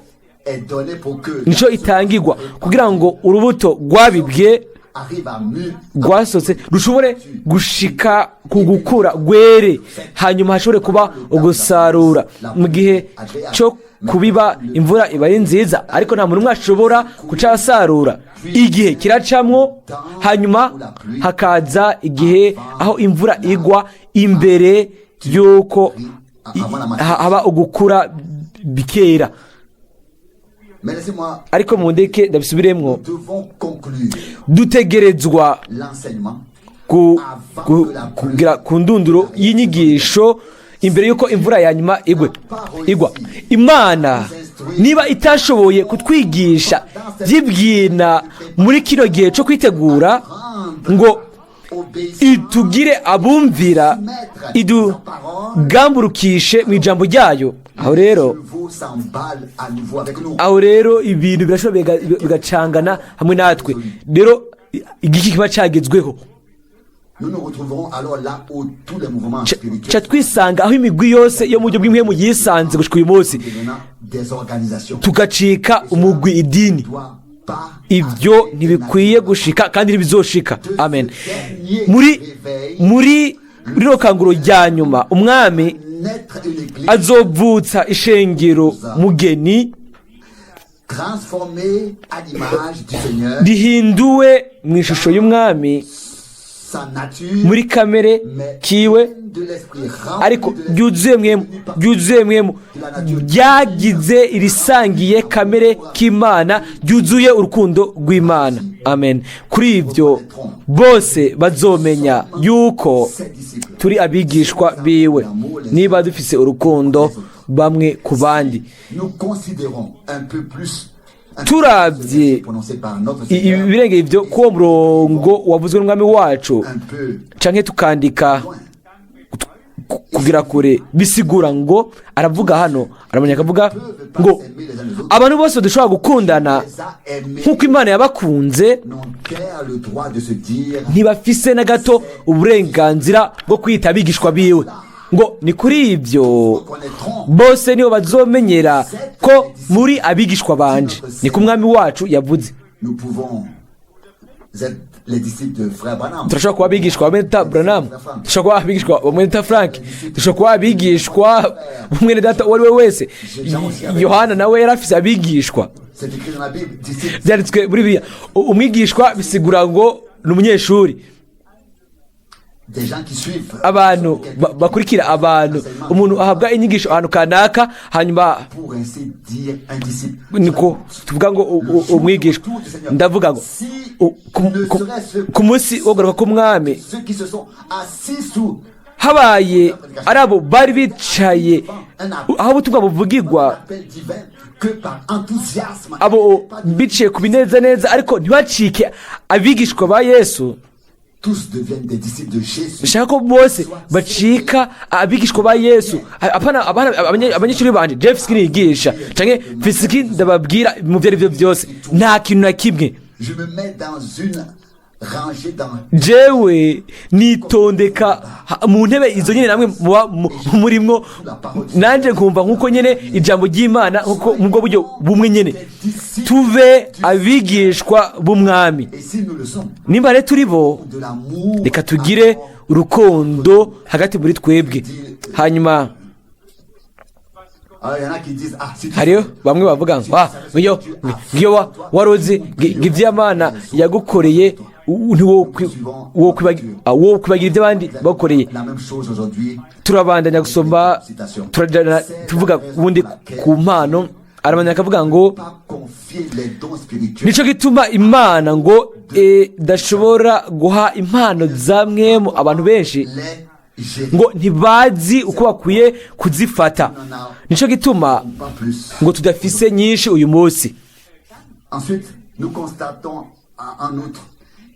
nico itangirwa kugira ngo urubuto rwabibwe rwasotse rushobore gushika ku gukura gwere hanyuma hashobore kuba ugusarura mu gihe cyo kubiba imvura iba ari nziza ariko nta muntu umwe ashobora kucasarura igihe kiracamwo hanyuma hakaza igihe aho imvura igwa imbere yuko haba ugukura bikera ariko mu ndeke ndabisubiremwo dutegerezwa kugira ku ndunduro y'inyigisho imbere yuko imvura ya nyuma igwa Imana niba itashoboye kutwigisha byibwina muri kino gihe cyo kwitegura ngo itugire abumvira idugamburukishe mu ijambo ryayo aho rero ibintu birashobora bigacangana hamwe natwe rero igiki kiba cyagezweho. Nous nous retrouverons alors là où tous les mouvements Ca spirituels twisanga aho imigwi yose yo mu buryo bw'imwe mu yisanze gushika uyu munsi, devenant des organisations. tugacika umugwi idini. Doit pas Ibyo ntibikwiye gushika kandi ntibizoshika. Amen. Muri rino kanguro rya nyuma umwami naître une église azovutsa ishengero mugeni transformée à l'image du Seigneur, rihinduwe mu ishusho y'umwami sa nature, muri kamere mais kiwe, de l'esprit ariko rempli ryuzuye mwemu ryagize irisangiye kamere k'Imana, ryuzuye urukundo rw'Imana. Amen. Kuri ibyo bose bazomenya yuko ses disciples. turi abigishwa biwe niba dufise urukundo bamwe ku bandi. Nous considérons un peu plus Turabye prononcé par notre Seigneur, ibirengeye ibyo kuwo murongo wavuzwe n'umwami wacu un peu canke tukandika kugira kure, bisigura ngo aravuga hano, aramenya akavuga ngo aimer les uns les autres, abantu bose dushobora gukundana les a aimés, nk'uko Imana yabakunze, n'ont guère le droit de se dire ntibafise na gato uburenganzira bwo kwita abigishwa biwe. Ngo ni kuri ibyo connaîtront bose nibo bazomenyera ko muri abigishwa banje, ni ku mwami wacu yavuze. nous pouvons être les disciples de frère Branham. Turashobora kuba abigishwa ba Mwene Data Branham, turashobora kuba abigishwa ba Mwene Data Frank, turashobora kuba abigishwa Mwene Data uwo ari we wese. Yohana nawe yari afise abigishwa, C'est écrit dans la Bible, disciples, byanditswe muri Bibiliya. Umwigishwa bisigura ngo ni umunyeshuri, des gens qui suivent abantu bakurikira abantu. Umuntu ahabwa inyigisho ahantu kanaka, hanyuma pour ainsi dire un disciple. niko tuvuga ngo umwigishwa. Ndavuga ngo ku munsi wo kugaruka k'umwami, Ceux qui se sont assis sous habaye ari abo bari bicaye aho ubutumwa buvugirwa, l'appel divin, que par enthousiasme, abo biciye ku binezaneza, ariko ntibacike abigishwa ba Yesu. tous deviennent des disciples de Jésus. Bishaka ko bose bacika abigishwa ba Yesu. Apana abanyeshuri banje Jeff Skin yigisha canke Fisiki ndababwira mu byo ari byo byose, nta kintu na kimwe Je me mets dans une rangée dans jewe nitondeka mu ntebe izo nyene namwe murimwo, nanje nkumva nkuko nyene ijambo ry'Imana nkuko mubwo buryo bumwe nyene tuve abigishwa b'umwami. et si nous le sommes, Nimba rero turi bo, de l'amour, reka tugire urukundo hagati muri twebwe. Hanyuma alors il y en a qui disent si tu hariyo bamwe bavuga ngo iyo warozi ivy'Imana yagukoreye wokwibagira ibyo abandi bakoreye. la même chose aujourd'hui, Turabandanya gusoma tuvuga ubundi ku mpano, aramanya akavuga ngo pas confier les dons spirituels nico gituma Imana ngo idashobora guha impano zamwe mu abantu benshi, les gérer, ngo ntibazi uko bakwiye kuzifata. Nico gituma pas plus. ngo tudafise nyinshi uyu munsi. Ensuite, nous constatons en outre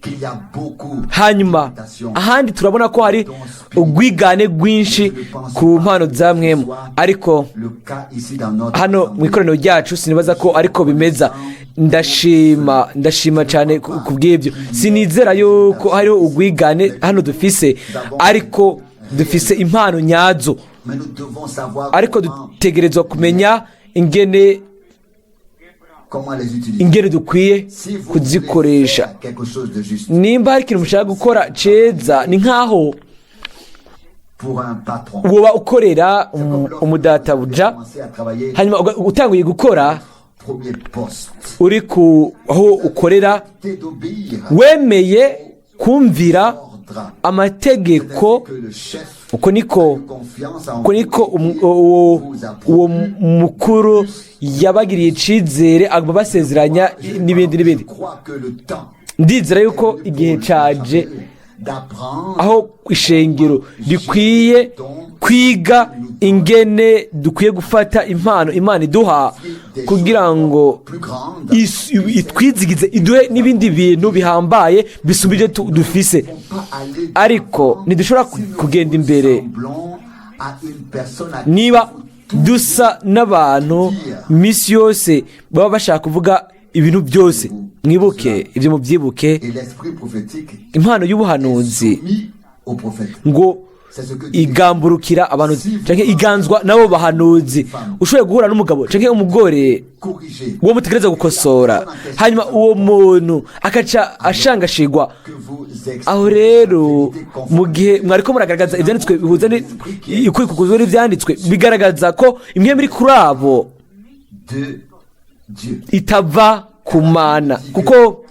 qu'il y a beaucoup Hanyuma ahandi turabona ko hari ubwigane bwinshi ku mpano za mwemu, ariko le cas ici dans notre hano mu ikoraniro ryacu sinibaza ko ariko bimeza. Ndashima cyane ku bw'ibyo. Sinizera yuko hariho ubwigane hano dufise, ariko dufise impano nyazo, mais nous devons savoir ariko dutegerezwa kumenya ingene dukwiye kuzikoresha. Nimba hari ikintu mushaka gukora ceza, ni nkaho woba ukorera umudatabuja, hanyuma utanguye gukora uri aho ukorera, wemeye kumvira amategeko. Uko niko uwo mukuru yabagiriye icizere, agomba basezeranya n'ibindi. Ndizera yuko igihe caje aho ishengero rikwiye kwiga ingene dukwiye gufata impano Imana iduha, kugira ngo itwizigize, iduhe n'ibindi bintu bihambaye bisumba ibyo dufise. Ariko ntidushobora kugenda imbere niba dusa n'abantu misi yose baba bashaka kuvuga ibintu byose mwibuke ibyo mubyibuke impano y'ubuhanuzi ngo igamburukira abantu cyangwa iganzwa nabo bahanuzi. ushoboye guhura n'umugabo cyangwa umugore uwo mutegereza gukosora hanyuma uwo muntu akaca ashangashigwa, aho rero mu gihe mwariko muragaragaza ibyanditswe bihuza ukuri kuguzwe n'ibyanditswe bigaragaza ko imwe muri kuri abo itava ku Mana, kuko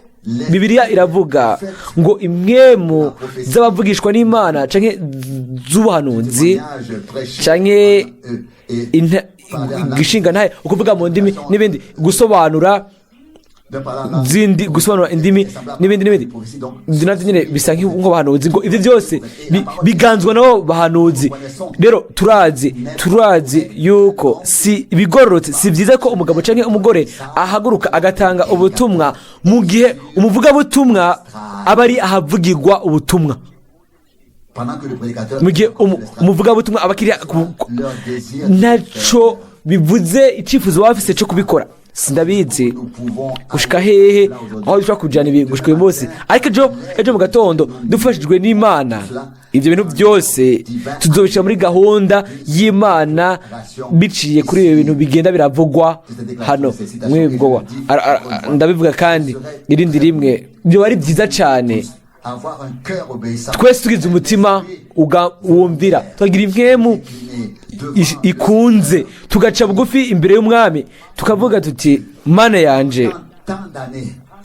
Bibiliya iravuga ngo imwemu z'abavugishwa n'Imana canke z'ubuhanuzi canke gishinga ntaye ukuvuga mu ndimi n'ibindi gusobanura indimi n'ibindi navyo nyene bisa nk'abahanuzi, ngo ivyo byose biganzwa nabo bahanuzi. Rero turazi yuko si bigororotse, si byiza ko umugabo canke umugore ahaguruka agatanga ubutumwa mu gihe umuvugabutumwa aba ari ahavugirwa ubutumwa, mu gihe umuvugabutumwa aba akiri ntaco bivuze icyifuzo bafise cyo kubikora. Sindabizi gushika hehe aho dushobora kujana ibi gushika uyu munsi, ariko ejo mu gatondo dufashijwe n'Imana ibyo bintu byose tuzobishyira muri gahunda y'Imana biciye kuri ibi bintu bigenda biravugwa hano mwebwowa. Ndabivuga kandi irindi rimwe, byo ari byiza cyane twese tugize umutima wumvira, tukagira impwemu ikunze, tugaca bugufi imbere y'umwami tukavuga tuti Mana yanje,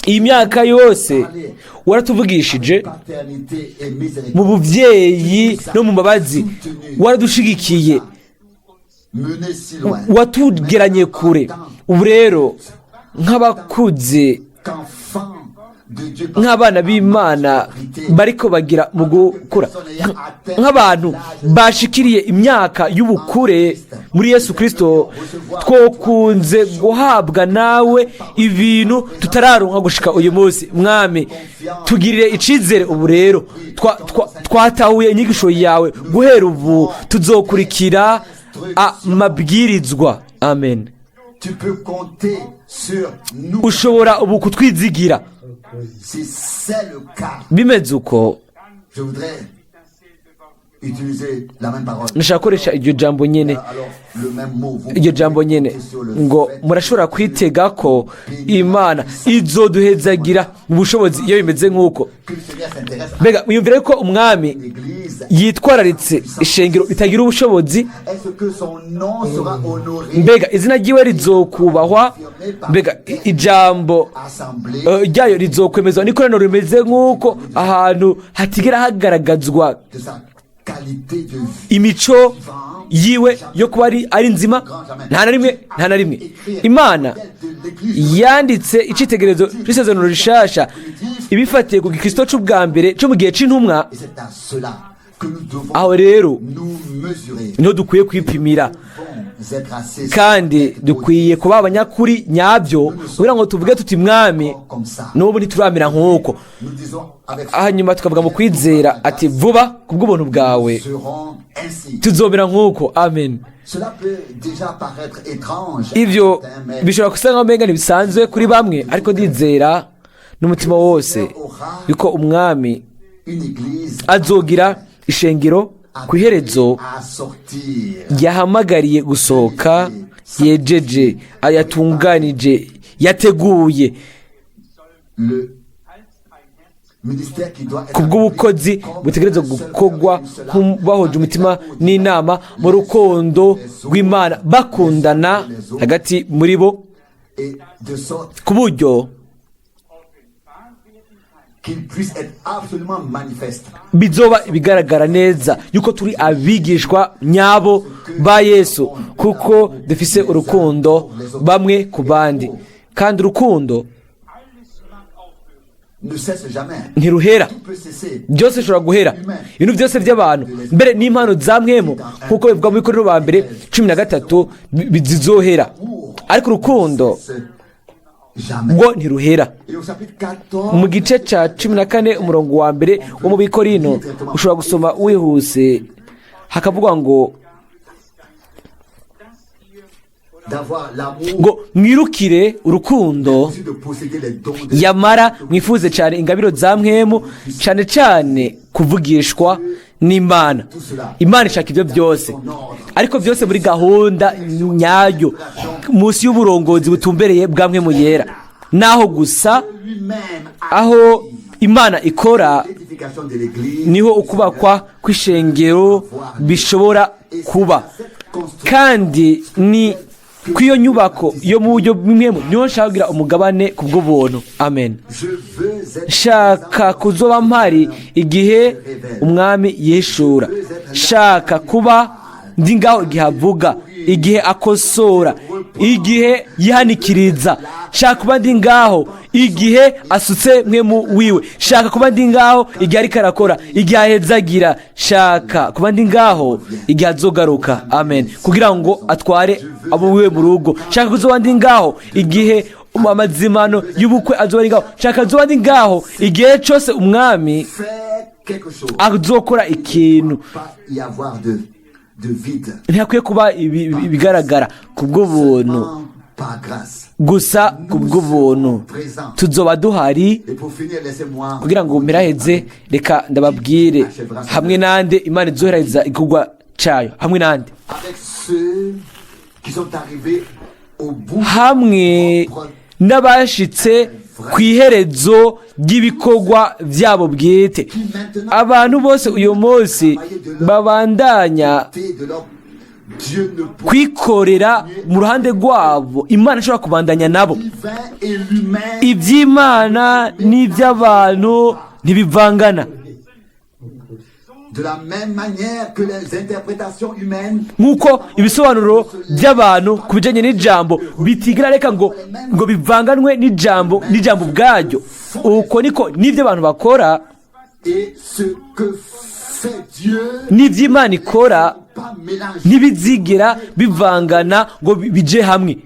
iyi myaka yose waratuvugishije mu buvyeyi no mu mbabazi, waradushigikiye, watugeranye kure. Ubu rero nk'abakuze, nk'abana b'Imana bariko bagira mu gukura, nk'abantu bashikiriye imyaka y'ubukure muri Yesu Kristo, twokunze guhabwa nawe ibintu tutararonka gushika uyu munsi. Mwami, tugirire icizere ubu rero, twatahuye inyigisho yawe, guhera ubu tuzokurikira amabwirizwa. Amen. Ushobora ubu kutwizigira. Bimeze uko, nashaka gukoresha iryo jambo nyene ngo murashobora kwitega ko Imana izoduhezagira mu bushobozi iyo bimeze nk'uko. Mbega mwiyumvire ko umwami yitwararitse ishengero ritagira ubushobozi? Mbega izina ryiwe rizokubahwa? Mbega ijambo ryayo rizokwemezwa n'ikoraniro rimeze nk'uko ahantu hatigera hagaragazwa imico yiwe yo kuba ari nzima? nta na rimwe. Imana yanditse icitegerezo c'isezerano rishasha ibifatiye ku gikristo c'ubwa mbere cyo mu gihe c'intumwa. Aho rero niho dukwiye kwipimira, kandi dukwiye kuba abanyakuri nyabyo kugira ngo tuvuge tuti Mwami, n'ubu ntituramera nk'uko. Hanyuma tukavuga mu kwizera ati vuba kubw'ubuntu bwawe tuzomera nk'uko. Amen. Ivyo bishobora gusa nkaho umenga ntibisanzwe kuri bamwe, ariko ndizera n'umutima wose yuko umwami azogira ishengero ku iherezo yahamagariye gusohoka, yejeje, yatunganije, yateguye kubw'ubukozi butegerezwa gukorwa bahuje umutima n'inama mu rukundo rw'Imana, bakundana hagati muri bo, ku buryo bizoba bigaragara neza yuko turi abigishwa nyabo ba Yesu, kuko dufise urukundo bamwe ku bandi, kandi urukundo ntiruhera. Byose bishobora guhera, ibintu byose by'abantu, mbere n'impano za mwemu nk'uko bivuga mu Bikorino ba mbere 13 bizohera, ariko urukundo ngo ntiruhera. Mu gice ca 14 umurongo wa mbere wo mu Bikorino ushobora gusoma wihuse, hakavugwa ngo d'avoir l'amour, ngo mwirukire urukundo, de posséder les dons de yamara mwifuze cyane ingabiro za mwemu, cyane cyane kuvugishwa n'Imana. Imana ishaka ibyo byose, ariko byose muri gahunda nyayo, munsi y'uburongozi butumbereye bwa mwemu yera. Naho gusa lui-même aho Imana ikora l'édification de l'Église, niho ukubakwa kw'ishengero bishobora kuba, kandi ni kw'iyo nyubako yo mu buryo bumwe niho nshaka kugira umugabane ku bw'ubuntu. Amen. je veux être Shaka kuzoba mpari igihe umwami yishura, shaka kuba ndi ngaho igihe avuga, igihe akosora, igihe yihanikiriza, shaka kuba ndi ngaho igihe asutse mwemu wiwe, shaka kuba ndi ngaho igihe ariko arakora, igihe ahezagira, shaka kuba ndi ngaho igihe azogaruka. Amen. Kugira ngo atware abo wiwe mu rugo, shaka kuzoba ndi ngaho igihe amazimano y'ubukwe azoba ari ngaho, shaka kuzoba ndi ngaho igihe cyose umwami faire quelque chose, azokora ikintu. pas y avoir de vide, Ntihakwiye kuba ibigaragara ku bw'ubuntu par grâce. gusa, ku bw'ubuntu tuzoba duhari. Et pour finir, laissez-moi Kugira ngo mpiraheze, reka ndababwire hamwe nande Imana izohereza igikorwa cyayo, hamwe nande avec ceux qui sont arrivés au bout hamwe n'abashitse ku iherezo ry'ibikorwa byabo bwite. Abantu bose uyu munsi babandanya de leur Dieu ne peut kwikorera mu ruhande rwabo, Imana ishobora kubandanya nabo. divin et l'humain Iby'Imana n'iby'abantu ntibivangana, de la même manière que les interprétations humaines nk'uko ibisobanuro by'abantu ku bijyanye n'ijambo bitigera reka ngo bivanganwe n'ijambo ubwaryo. Uko niko n'ibyo abantu bakora et ce que fait Dieu n'iby'Imana ikora pas mélanger. ntibizigera bivangana ngo bije hamwe.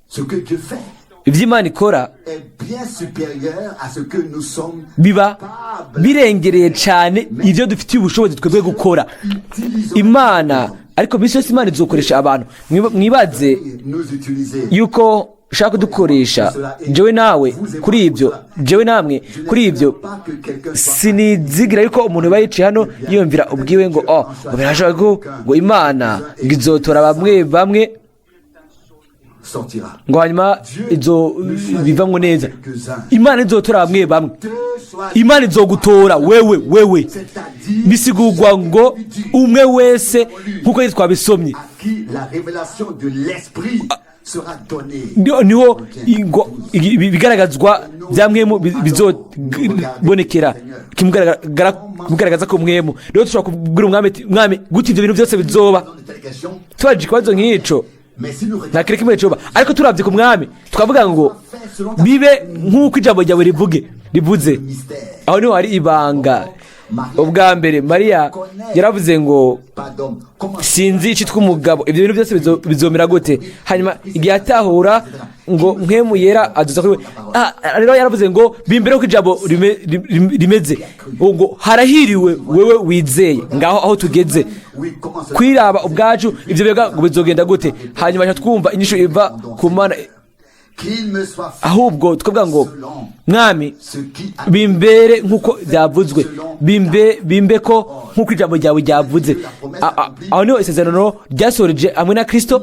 Ce que Dieu fait Iby'Imana ikora est bien supérieur à ce que nous sommes biba birengereye cyane ibyo dufitiye ubushobozi twebwe gukora. Imana ariko minsi yose Imana izokoresha abantu. Mwibaze nous utiliser. yuko ushaka kudukoresha jewe nawe kuri ibyo, jewe namwe kuri ibyo. Pas que quelqu'un Sinizigira yuko umuntu aba yicaye hano yiyumvira ubwiwe ngo birashoboka ngo Imana ngo izotora bamwe sortira. ngo hanyuma izo bivamwo neza. Imana izotora bamwe, Imana izogutora wewe. C'est-à-dire Bisigurwa ngo umwe wese nk'uko twabisomye, à qui la révélation de l'esprit sera donnée. niho bigaragazwa bya mwemu bizobonekera, kimugaragaza ko mwemu. Rero dushobora kubwira umwami gute ibyo bintu byose bizoba. Tubaje ikibazo nk'ico Mais si nous regardons nta kire kimwe coba, ariko turavye ku mwami tukavuga ngo bibe nk'uko ijambo ryawe rivuze, aho niho hari ibanga. Ubwa mbere Mariya yaravuze ngo pardon, comment sinzi icitwa umugabo, ibyo bintu byose bizomera gute. Hanyuma igihe atahura ngo mwemu yera aduza kuri we, rero yaravuze ngo bimbere ko ijambo rimeze ngo harahiriwe wewe wizeye. Ngaho aho tugeze oui, comment cela kwiraba ubwacu ibyo bega ngo bizogenda gute. Hanyuma twumva inyisho iva ku Mana, qu'il me soit fait ahubwo tukavuga ngo mwami ce qui a bimbere nk'uko byavuzwe, bimbe ko nk'uko ijambo ryawe ryavuze. Aho niho isezerano ryasoreje hamwe na Kristo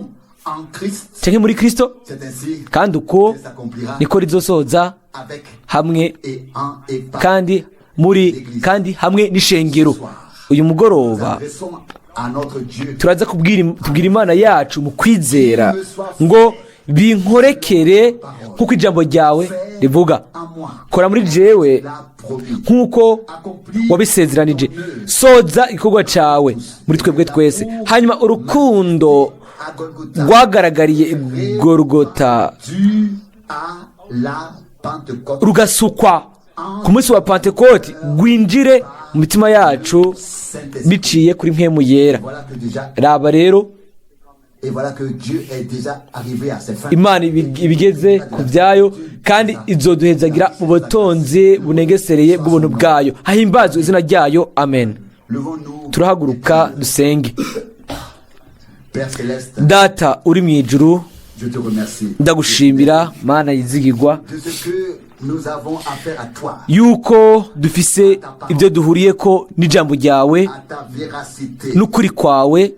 en Christ. cyangwa muri Kristo, C'est ainsi kandi uko que s'accomplira niko rizosoza avec hamwe et en et par. kandi hamwe n'ishengero. Uyu mugoroba Adressons à notre Dieu turaza tubwira Imana yacu mu kwizera ngo binkorekere nk'uko ijambo ryawe rivuga. en moi Kora muri jewe la promis. nk'uko wabisezeranije, soza igikorwa cyawe muri twebwe twese. Hanyuma urukundo À Golgotha, rwagaragariye i Golgotha dû à la Pentecôte, rugasukwa ku munsi wa Pentekoti, rwinjire mu mitima yacu Saint-Esprit. biciye kuri mpemu yera. Voilà que déjà Raba rero et voilà que Dieu est déjà arrivé à ses fins. Imana ibigeze ku byayo, kandi izoduhezagira mu butonzi bunegesereye bw'ubuntu bwayo. Hahimbazwe izina ryayo. Amen. Levons-nous. Turahaguruka dusenge. Père Céleste, data uri mu ijuru, je te remercie ndagushimira mana yizigirwa de ce que nous avons affaire à toi, yuko dufise ibyo duhuriyeko n'ijambo ryawe à ta véracité, n'ukuri kwawe,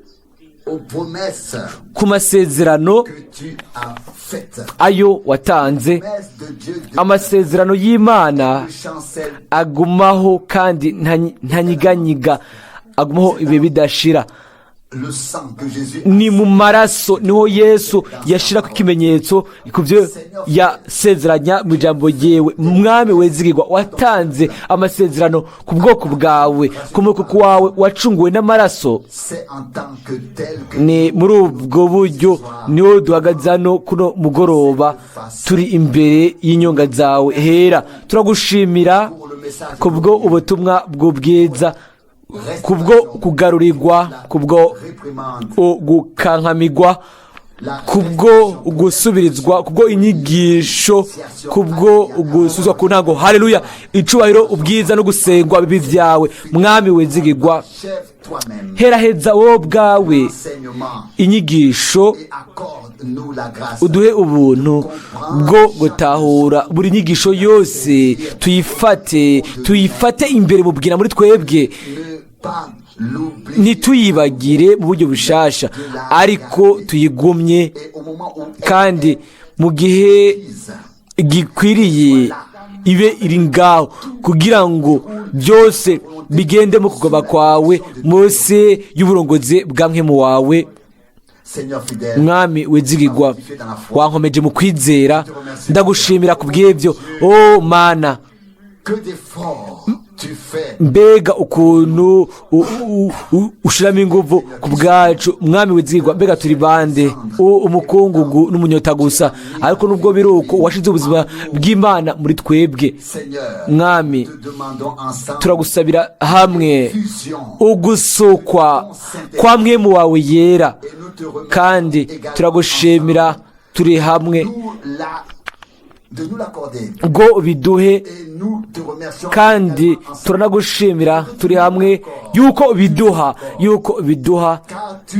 aux promesses ku masezerano que tu as faites. ayo watanze, Promesses de Dieu de amasezerano y'Imana chancelle agumaho kandi ntanyiganyiga, agumaho ibihe bidashira. le sang que Jésus Ni mu maraso niho Yesu yashira ku ikimenyetso ku byo yasezeranya mu ijambo ryewe. Mwami wezigirwa, watanze amasezerano ku bwoko bwawe, ku moko wawe wacunguwe n'amaraso. c'est en tant que tel que Ni muri ubwo buryo niho duhagaze hano kuno mugoroba, turi imbere y'inyonga zawe hera. Turagushimira pour le message kubwo ubutumwa bw'ubwiza, kubwo kugarurirwa, kubwo réprimande, gukankamigwa, kubwo gusubirizwa, kubwo inyigisho, kubwo gusuzwa ku ntango. Haleluya! Icubahiro, ubwiza no gusengwa bibi vyawe. Mwami wezigirwa, chef toi-même heraheza wowe bwawe l'enseignement inyigisho, et accorde-nous la grâce uduhe ubuntu bwo gutahura buri nyigisho yose, tuyifate imbere mu bwira muri twebwe, ne pas l'oublier ntituyibagire mu buryo bushasha, ariko tuyigumye et au moment où kandi mu gihe gikwiriye ibe iri ngaho, kugira ngo byose bigende mu kugaba kwawe, munsi y'uburongozi bwa Mwemu wawe. Seigneur fidèle, Mwami wezigirwa, wankomeje mu kwizera, ndagushimira ku bw'ibyo. Oh Mana, que d'efforts tu fais mbega ukuntu ushiramo inguvu ku bwacu. Mwami wizigirwa, mbega turi bande, umukungugu n'umunyota gusa, ariko nubwo biri uko washize ubuzima bw'Imana muri twebwe. Seigneur, Mwami, te demandons ensemble turagusabira hamwe fusion ugusukwa kwa Mwemu wawe yera, et nous te remercions kandi également turagushimira turi hamwe de nous l'accorder ngo biduhe, et nous te remercions kandi également ensemble turanagushimira turi hamwe yuko biduha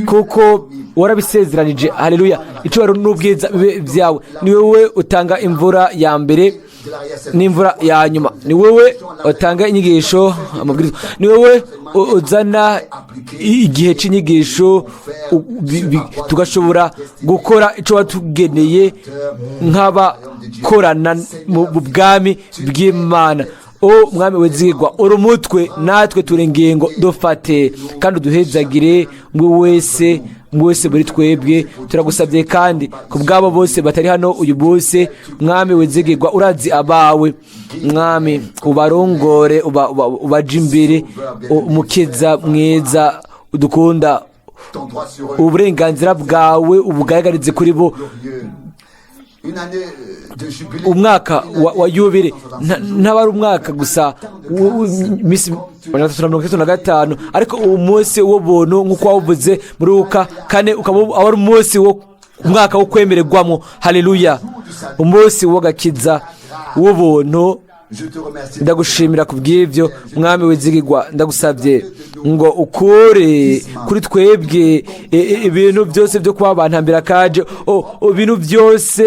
kuko warabisezeranije. Haleluya! Icubahiro n'ubwiza bibe vyawe. Ni wowe utanga imvura ya mbere de l'arrière-saison. n'imvura ya nyuma, ni wowe utanga inyigisho, amabwiriza, ni wowe uzana igihe c'inyigisho, tugashobora gukora ico watugeneye nk'abakorana mu bwami bw'Imana. O Mwami wezigirwa, uri umutwe, natwe turi ingingo, dufate kandi uduhezagire mwe wese muri twebwe. Turagusabye kandi ku bwabo bose batari hano uyu munsi. Mwami wezigirwa, urazi abawe. Mwami ubarongore, ubaje imbere, umukeza mwiza udukunda, Ton droit sur eux, uburenganzira bwawe ubugaragarize kuri bo. une année de jubilé, Umwaka wa yubile ntabari umwaka gusa w'imisi 335, ariko uwo munsi w'ubuntu nk'uko wawuvuze muri Luka 4, ukaba ari umunsi wo umwaka wo kwemererwamo. Haleluya! Umunsi w'agakiza w'ubuntu. je te remercie Ndagushimira ku bw'ibyo. Mwami wizigirwa, ndagusabye ngo ukure kuri twebwe ibintu byose byo kuba abantambira kaje, ibintu byose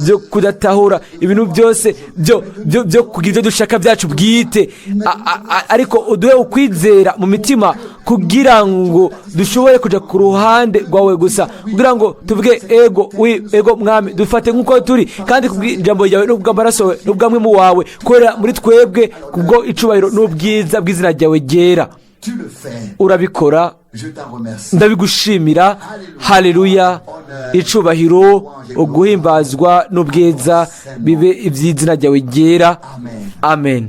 byo kudatahura, ibintu byose byo kugira ibyo dushaka byacu bwite, ariko uduhe ukwizera mu mitima kugira ngo dushobore kuja ku ruhande rwawe gusa, kugira ngo tuvuge ego Mwami, dufate nk'uko turi, kandi kubw'ijambo ryawe n'ubw'amaraso n'ubw'Mwemu wawe kubera muri twebwe, kubwo icubahiro n'ubwiza bw'izina ryawe ryera. tu le fais, Urabikora, je t'en remercie. ndabigushimira. Haleluya! Icubahiro, uguhimbazwa n'ubwiza bibe iby'izina ryawe ryera. Amen. Amen.